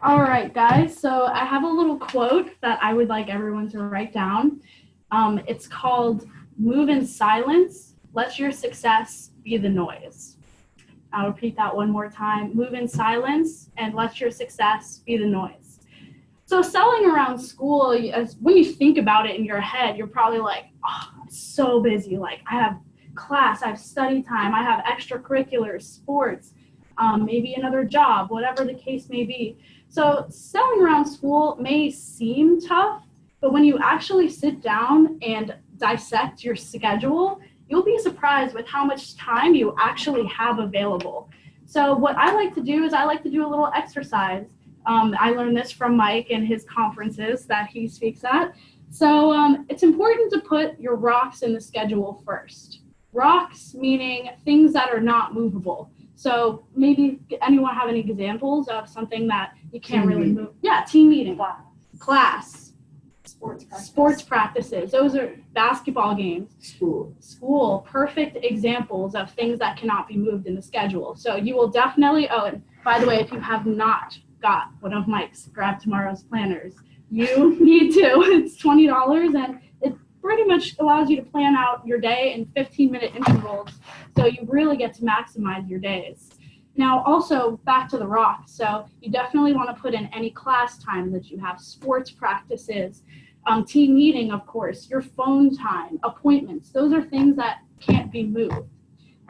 All right, guys. So I have a little quote that I would like everyone to write down. It's called "Move in silence. Let your success be the noise." I'll repeat that one more time. Move in silence and let your success be the noise. So selling around school, when you think about it in your head, you're probably like, oh, I'm so busy. Like I have class, I have study time, I have extracurriculars, sports, maybe another job, whatever the case may be. So selling around school may seem tough, but when you actually sit down and dissect your schedule, you'll be surprised with how much time you actually have available. So what I like to do is I like to do a little exercise. I learned this from Mike and his conferences that he speaks at. So it's important to put your rocks in the schedule first. Rocks meaning things that are not movable. So maybe anyone have any examples of something that you can't really move? Yeah, team meeting, class. Sports practices. Those are basketball games. School. Perfect examples of things that cannot be moved in the schedule. So you will definitely, and by the way, if you have not got one of Mike's Grab Tomorrow's planners, you need to. It's $20 and it pretty much allows you to plan out your day in 15-minute intervals. So you really get to maximize your days. Now, also back to the rocks. So you definitely want to put in any class time that you have, sports practices, team meeting, of course, your phone time, appointments. Those are things that can't be moved.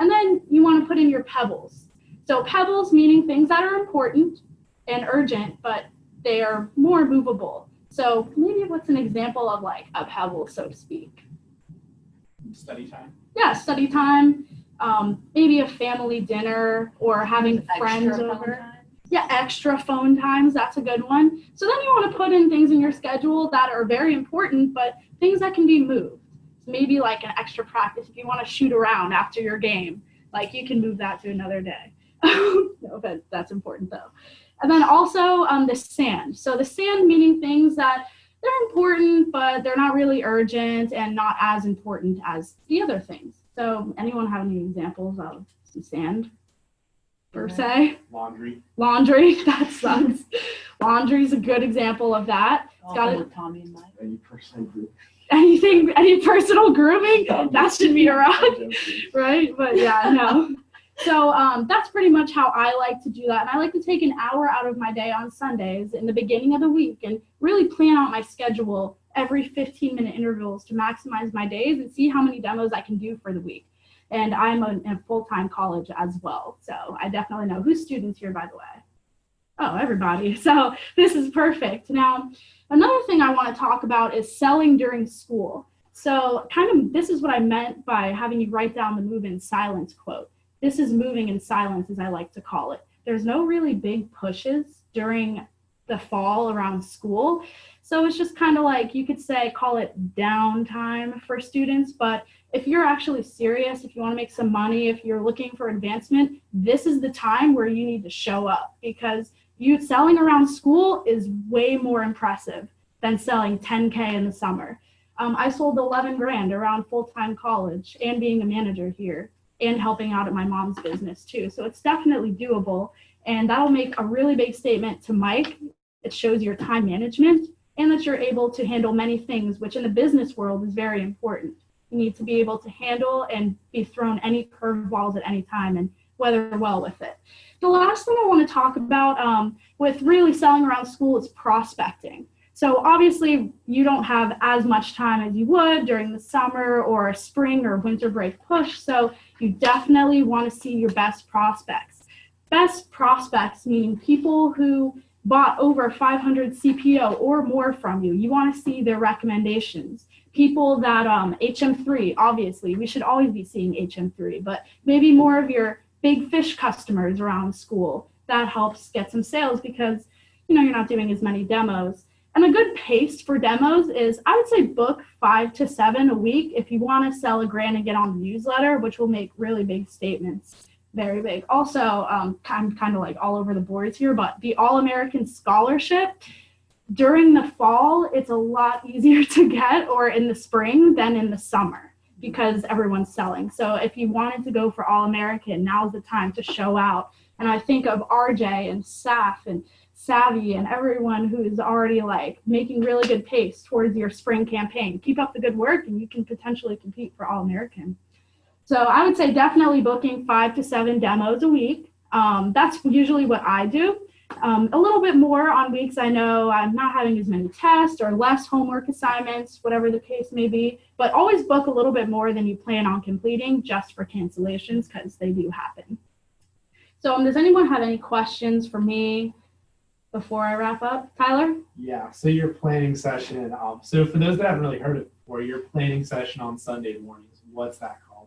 And then you want to put in your pebbles. So pebbles meaning things that are important and urgent, but they are more movable. So maybe what's an example of like a pebble, so to speak? Study time. Yeah, study time. Maybe a family dinner or having friends over. Yeah, extra phone times, that's a good one. So then you want to put in things in your schedule that are very important, but things that can be moved. So maybe like an extra practice if you want to shoot around after your game, like you can move that to another day. No, but that's important though. And then also the sand. So the sand meaning things that they're important, but they're not really urgent and not as important as the other things. So anyone have any examples of some sand? Per se. Laundry, that sucks. Laundry is a good example of that. It's got Tommy and Mike. any personal grooming? That should be a rock, right? But yeah, no. So that's pretty much how I like to do that. And I like to take an hour out of my day on Sundays in the beginning of the week and really plan out my schedule every 15-minute intervals to maximize my days and see how many demos I can do for the week. And I'm in a full-time college as well. So I definitely know. Who's students here, by the way? Oh, everybody. So this is perfect. Now, another thing I want to talk about is selling during school. So kind of this is what I meant by having you write down the move in silence quote. This is moving in silence, as I like to call it. There's no really big pushes during the fall around school. So it's just kind of like, you could say, call it downtime for students. But if you're actually serious, if you want to make some money, if you're looking for advancement, this is the time where you need to show up, because you selling around school is way more impressive than selling 10K in the summer. I sold 11 grand around full-time college and being a manager here and helping out at my mom's business too. So it's definitely doable, and that'll make a really big statement to Mike. It shows your time management and that you're able to handle many things, which in the business world is very important. You need to be able to handle and be thrown any curveballs at any time and weather well with it. The last thing I want to talk about with really selling around school is prospecting. So obviously you don't have as much time as you would during the summer or spring or winter break push. So you definitely want to see your best prospects. Best prospects meaning people who bought over 500 CPO or more from you. You want to see their recommendations. People that HM3, obviously, we should always be seeing HM3, but maybe more of your big fish customers around school. That helps get some sales because you're not doing as many demos. And a good pace for demos is, I would say, book 5 to 7 a week if you want to sell $1 grand and get on the newsletter, which will make really big statements. Very big. Also, I'm kind of like all over the boards here, but the All-American Scholarship, during the fall, it's a lot easier to get, or in the spring than in the summer, because everyone's selling. So if you wanted to go for All-American, now's the time to show out. And I think of RJ and Saf and Savvy and everyone who's already like making really good pace towards your spring campaign. Keep up the good work and you can potentially compete for All-American. So I would say definitely booking 5 to 7 demos a week. That's usually what I do. A little bit more on weeks I know I'm not having as many tests or less homework assignments, whatever the case may be, but always book a little bit more than you plan on completing just for cancellations, because they do happen. So does anyone have any questions for me before I wrap up? Tyler? Yeah, so your planning session, so for those that haven't really heard it before, your planning session on Sunday mornings, what's that called?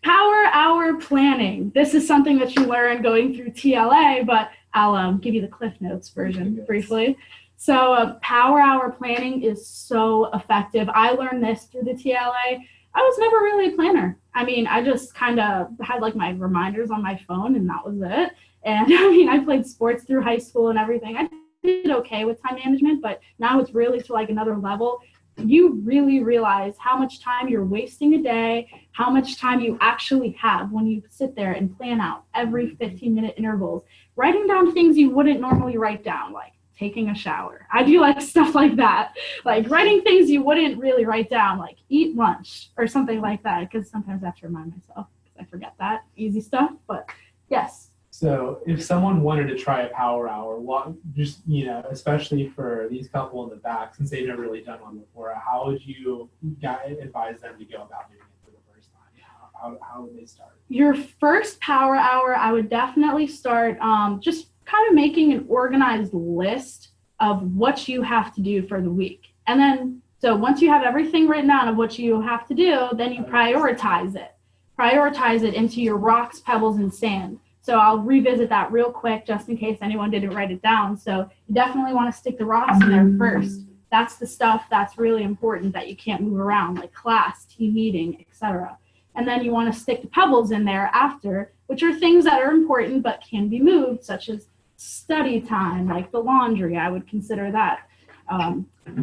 Power Hour Planning. This is something that you learn going through TLA, but I'll give you the Cliff Notes version briefly. So Power Hour Planning is so effective. I learned this through the TLA. I was never really a planner. I mean, I just kind of had like my reminders on my phone and that was it. And I mean, I played sports through high school and everything. I did okay with time management, but now it's really to like another level. You really realize how much time you're wasting a day, how much time you actually have when you sit there and plan out every 15-minute intervals, writing down things you wouldn't normally write down, like taking a shower. I do like stuff like that, like writing things you wouldn't really write down, like eat lunch or something like that, because sometimes I have to remind myself because I forget that easy stuff. But yes. So if someone wanted to try a Power Hour, what, just, especially for these couple in the back, since they've never really done one before, how would you advise them to go about doing it for the first time? How would they start? Your first Power Hour, I would definitely start just kind of making an organized list of what you have to do for the week. And then, so once you have everything written down of what you have to do, then you prioritize it. Prioritize it into your rocks, pebbles, and sand. So I'll revisit that real quick just in case anyone didn't write it down. So you definitely want to stick the rocks in there first. That's the stuff that's really important that you can't move around, like class, team meeting, etc. And then you want to stick the pebbles in there after, which are things that are important but can be moved, such as study time, like the laundry. I would consider that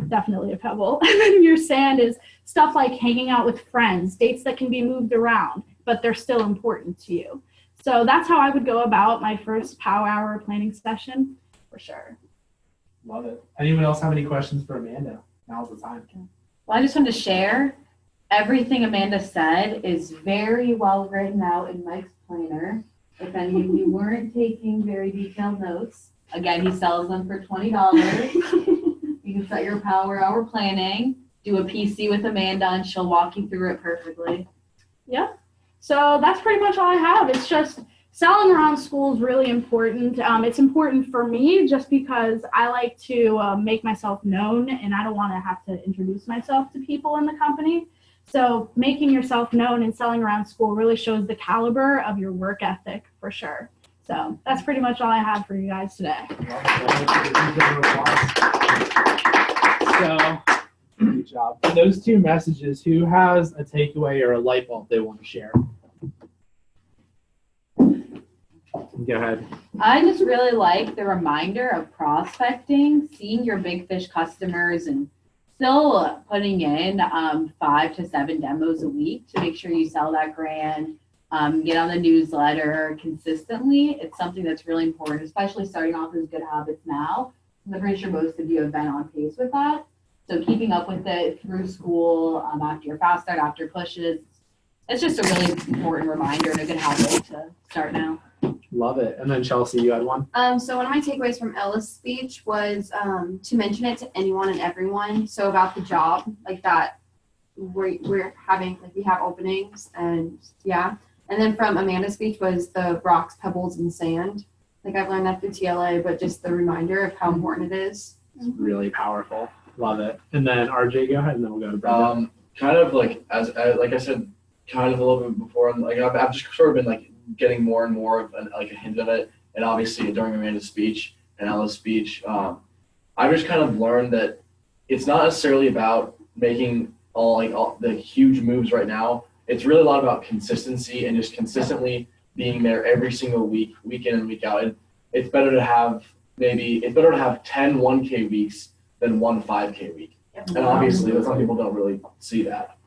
definitely a pebble. And then your sand is stuff like hanging out with friends, dates that can be moved around, but they're still important to you. So that's how I would go about my first Power Hour planning session, for sure. Love it. Anyone else have any questions for Amanda? Now's the time. Well, I just wanted to share. everything Amanda said is very well written out in Mike's planner. If any of you weren't taking very detailed notes, again, he sells them for $20. You can set your power hour planning, do a PC with Amanda, and she'll walk you through it perfectly. Yeah. So that's pretty much all I have. It's just selling around school is really important. It's important for me just because I like to make myself known, and I don't want to have to introduce myself to people in the company. So making yourself known and selling around school really shows the caliber of your work ethic for sure. So that's pretty much all I have for you guys today. So, good job. For those two messages, who has a takeaway or a light bulb they want to share? Go ahead. I just really like the reminder of prospecting, seeing your big fish customers, and still putting in 5 to 7 demos a week to make sure you sell that grand, get on the newsletter consistently. It's something that's really important, especially starting off as good habits now. I'm pretty sure most of you have been on pace with that. So keeping up with it through school, after your fast start, after pushes, it's just a really important reminder and a good habit to start now. Love it. And then Chelsea, you had one? So one of my takeaways from Ella's speech was to mention it to anyone and everyone. So about the job, like that we're having, like we have openings, and yeah. And then from Amanda's speech was the rocks, pebbles, and sand. Like I've learned that through TLA, but just the reminder of how important it is. It's really powerful. Love it. And then RJ, go ahead, and then we'll go to Brenda. Kind of like like I said, kind of a little bit before. Like I've just sort of been like getting more and more of a hint of it, and obviously during Amanda's speech and Ella's speech, I've just kind of learned that it's not necessarily about making all the huge moves right now. It's really a lot about consistency and just consistently being there every single week, week in and week out. It's better to have 10 1K weeks than 1 5K week. And obviously, some people don't really see that.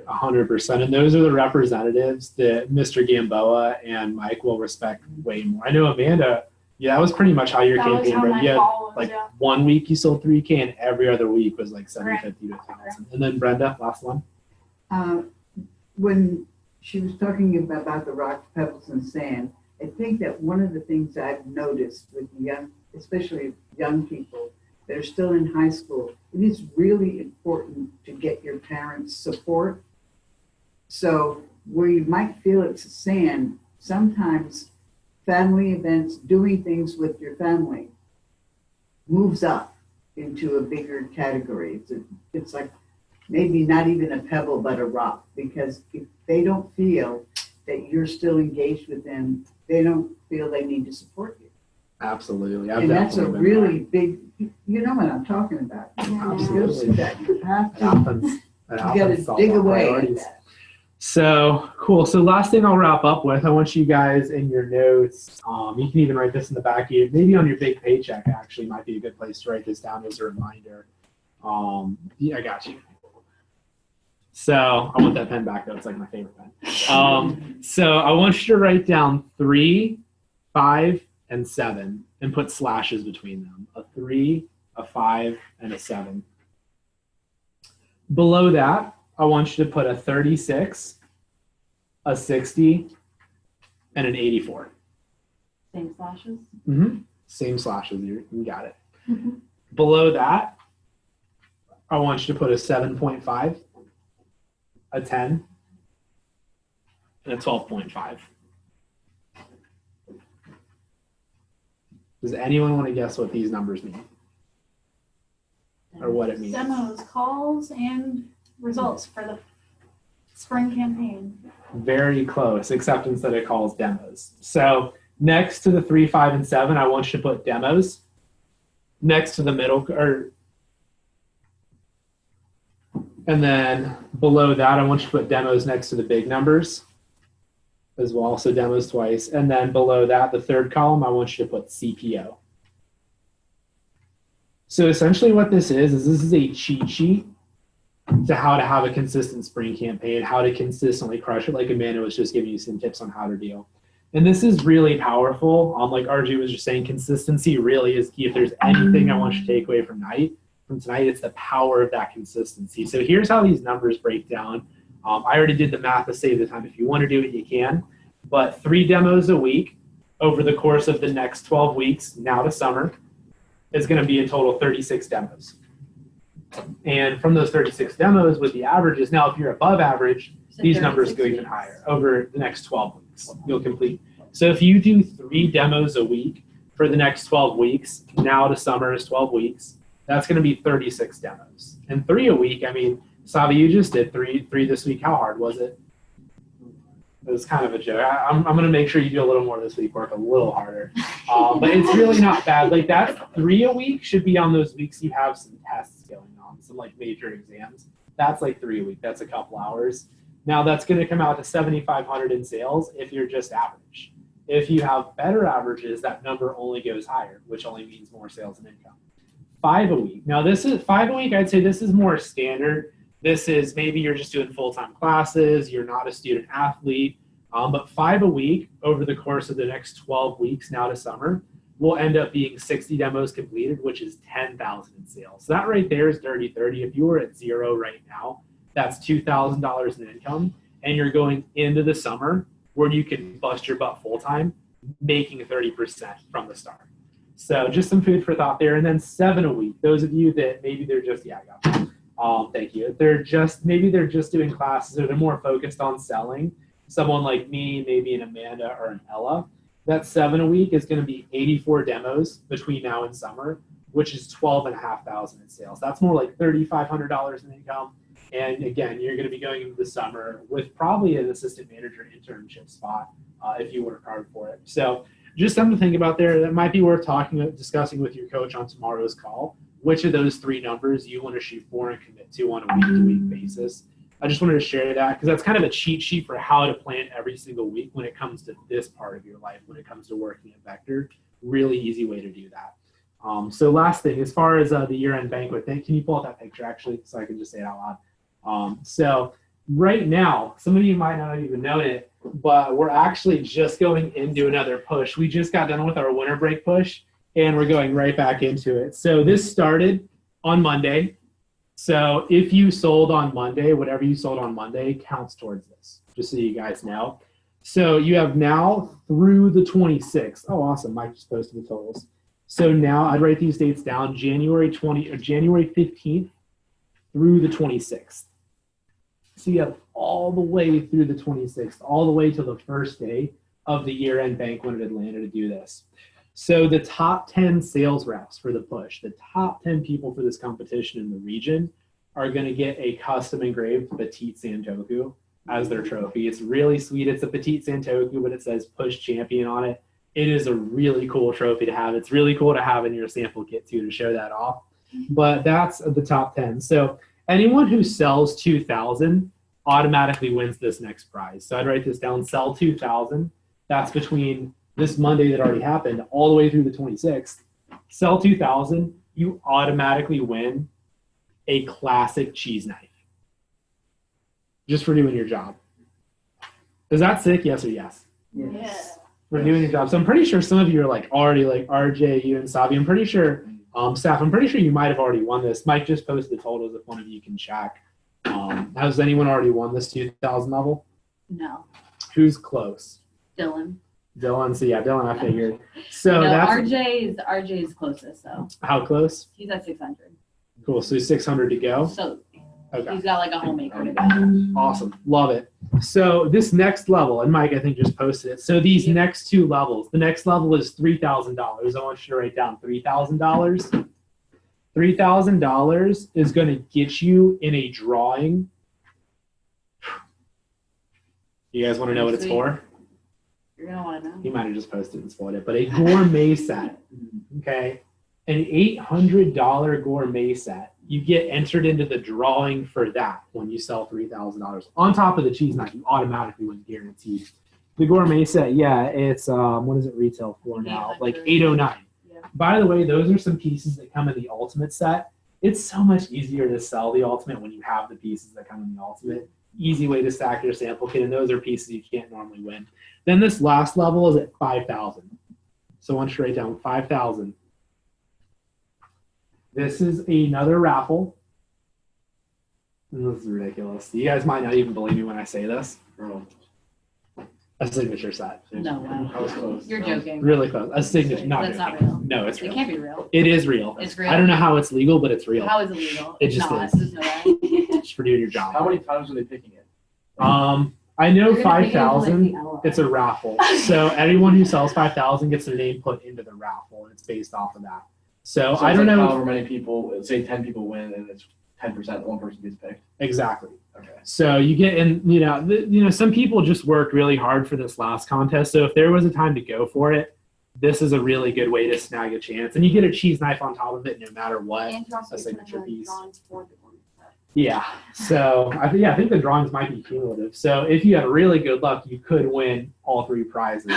100%. And those are the representatives that Mr. Gamboa and Mike will respect way more. I know Amanda, that was pretty much how your campaign went. Yeah, like 1 week you sold 3K, and every other week was like 750 to 1,000. And then Brenda, last one. When she was talking about the rocks, pebbles, and sand, I think that one of the things I've noticed with especially young people that are still in high school, it is really important to get your parents' support. So where you might feel it's sand, sometimes family events, doing things with your family moves up into a bigger category. It's like maybe not even a pebble, but a rock, because if they don't feel that you're still engaged with them, they don't feel they need to support you. Absolutely. And that's a really big, you know what I'm talking about. Absolutely. That you have to, You got to dig away at that. So cool. So last thing I'll wrap up with, I want you guys in your notes, you can even write this in the back of you, maybe on your big paycheck actually might be a good place to write this down as a reminder. Yeah, I got you. So I want that pen back though. It's like my favorite pen. So I want you to write down 3, 5, and 7 and put slashes between them. A 3, a 5, and a 7. Below that, I want you to put a 36, a 60, and an 84. Same slashes? Mm-hmm. Same slashes. You got it. Mm-hmm. Below that, I want you to put a 7.5, a 10, and a 12.5. Does anyone want to guess what these numbers mean? Or what it means? Demos, calls, and results for the spring campaign. Very close, except instead it calls demos. So next to the 3, 5, and 7, I want you to put demos. Next to the middle, and then below that, I want you to put demos next to the big numbers as well, so demos twice. And then below that, the third column, I want you to put CPO. So essentially what this is a cheat sheet to how to have a consistent spring campaign, how to consistently crush it, like Amanda was just giving you some tips on how to deal. And this is really powerful. Like RJ was just saying, consistency really is key. If there's anything I want you to take away from from tonight. It's the power of that consistency. So here's how these numbers break down. I already did the math to save the time. If you want to do it, you can. But 3 demos a week over the course of the next 12 weeks, now to summer, is going to be a total 36 demos. And from those 36 demos with the averages, now if you're above average, these numbers go even higher over the next 12 weeks. You'll complete. So if you do 3 demos a week for the next 12 weeks, now to summer is 12 weeks, that's going to be 36 demos. And 3 a week, I mean, Savi, you just did three this week. How hard was it? It was kind of a joke. I'm going to make sure you do a little more this week, work a little harder. But it's really not bad. Like that 3 a week should be on those weeks you have some tests going on, some like major exams. That's like 3 a week. That's a couple hours. Now that's going to come out to 7,500 in sales if you're just average. If you have better averages, that number only goes higher, which only means more sales and income. 5 a week. Now this is 5 a week. I'd say this is more standard. This is maybe you're just doing full-time classes, you're not a student athlete, but 5 a week over the course of the next 12 weeks now to summer will end up being 60 demos completed, which is 10,000 in sales. So that right there is dirty 30. If you were at 0 right now, that's $2,000 in income, and you're going into the summer where you can bust your butt full-time, making 30% from the start. So just some food for thought there. And then 7 a week. Those of you that maybe they're just, yeah, I got that. Thank you. Maybe they're just doing classes or they're more focused on selling. Someone like me, maybe an Amanda or an Ella, that 7 a week is going to be 84 demos between now and summer, which is $12,500 in sales. That's more like $3,500 in income. And again, you're going to be going into the summer with probably an assistant manager internship spot if you work hard for it. So just something to think about there. That might be worth discussing with your coach on tomorrow's call. Which of those 3 numbers you want to shoot for and commit to on a week-to-week basis. I just wanted to share that because that's kind of a cheat sheet for how to plan every single week when it comes to this part of your life, when it comes to working at Vector. Really easy way to do that. So last thing, as far as the year-end banquet thing, can you pull up that picture actually so I can just say it out loud? So right now, some of you might not have even known it, but we're actually just going into another push. We just got done with our winter break push. And we're going right back into it. So this started on Monday. So if you sold on Monday, whatever you sold on Monday counts towards this, just so you guys know. So you have now through the 26th. Oh, awesome. Mike just posted the totals. So now I'd write these dates down, January 15th through the 26th. So you have all the way through the 26th, all the way to the first day of the year-end banquet in Atlanta to do this. So the top 10 sales reps for the push, the top 10 people for this competition in the region are going to get a custom engraved Petite Santoku as their trophy. It's really sweet. It's a Petite Santoku, but it says Push Champion on it. It is a really cool trophy to have. It's really cool to have in your sample kit too to show that off. But that's the top 10. So anyone who sells 2,000 automatically wins this next prize. So I'd write this down, sell 2,000. That's between this Monday that already happened all the way through the 26th. Sell 2,000, you automatically win a classic cheese knife just for doing your job. Is that sick? Yes or yes? Yes. For doing your job. So I'm pretty sure some of you are like already like RJ, you and Savi. I'm pretty sure, Steph, I'm pretty sure you might have already won this. Mike just posted the totals if one of you can check. Has anyone already won this 2,000 level? No. Who's close? Dylan. Dylan, so yeah, Dylan, I figured. So No, that's RJ is closest, so how close? he's at 600. Cool. So 600 to go. So Okay. he's got like a homemaker to go. Awesome. Love it. So this next level, and Mike, I think, just posted it. So these next 2 levels, the next level is $3,000. I want you to write down $3,000. $3,000 is going to get you in a drawing. You guys want to know what it's for? You're going to want to know. He might have just posted and spoiled it, but a gourmet set, okay? An $800 gourmet set. You get entered into the drawing for that when you sell $3,000. On top of the cheese knife, you automatically win guaranteed. The gourmet set, yeah, it's, what does it retail for now? Like $809. Yeah. By the way, those are some pieces that come in the ultimate set. It's so much easier to sell the ultimate when you have the pieces that come in the ultimate. Easy way to stack your sample kit, and those are pieces you can't normally win. Then this last level is at 5,000. So I want you to write down 5,000. This is another raffle. This is ridiculous. You guys might not even believe me when I say this. A signature set. No way. You're joking. Really close. A signature. Not That's joking. not real. No, it's It real. can't be real. It is real. It's real. I don't know how it's legal, but it's real. How is it legal? It It's just not. is. There's no way. Just for doing your job. How many times are they picking it? I know You're gonna pick it up like 5,000. the Ella. It's a raffle. So anyone who sells 5,000 gets their name put into the raffle, and it's based off of that. So I it's don't like know however many people, say 10 people win, and it's 10% one person gets picked. exactly. Okay. So you get, and some people just worked really hard for this last contest. So if there was a time to go for it, this is a really good way to snag a chance, and you get a cheese knife on top of it, no matter what. And you also A get to signature have piece. drawings for the ornament set. Yeah. So I think the drawings might be cumulative. So if you had really good luck, you could win all 3 prizes.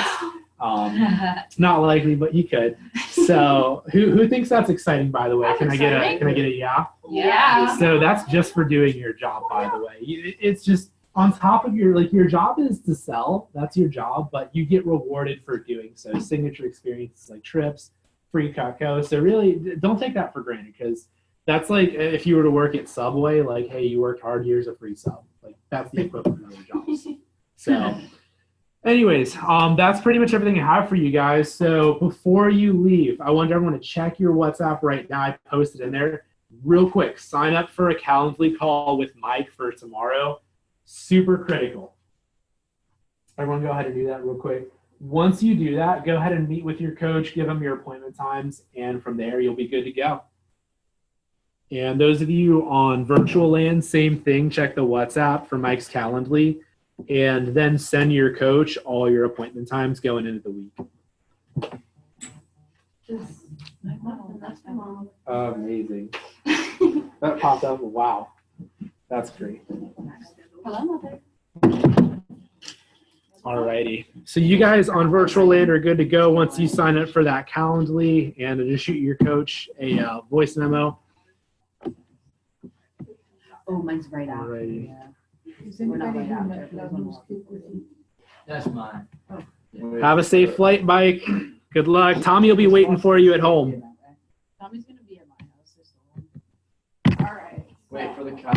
It's not likely, but you could. So who thinks that's exciting? By the way, That's can I get exciting. a yeah? Yeah. So that's just for doing your job, by the way. It's just on top of your job is to sell. That's your job, but you get rewarded for doing so. Signature experiences like trips, free Cutco. So really, don't take that for granted, because that's like if you were to work at Subway, like, hey, you worked hard, here's a free sub. Like that's the equivalent of your jobs. So anyways, that's pretty much everything I have for you guys. So before you leave, I want everyone to check your WhatsApp right now. I posted in there. Real quick, sign up for a Calendly call with Mike for tomorrow. Super critical. Everyone go ahead and do that real quick. Once you do that, go ahead and meet with your coach, give them your appointment times, and from there you'll be good to go. And those of you on virtual land, same thing. Check the WhatsApp for Mike's Calendly, and then send your coach all your appointment times going into the week. Amazing. That popped up. Wow. That's great. Hello, Mother. Alrighty. So you guys on virtual land are good to go once you sign up for that Calendly, and just shoot your coach a voice memo. Oh, mine's right after. Alrighty. Yeah. We're not right after. That's mine. Have a safe flight, Mike. Good luck. Tommy will be waiting for you at home. Tommy's gonna be at my house. All right. Wait for the cow.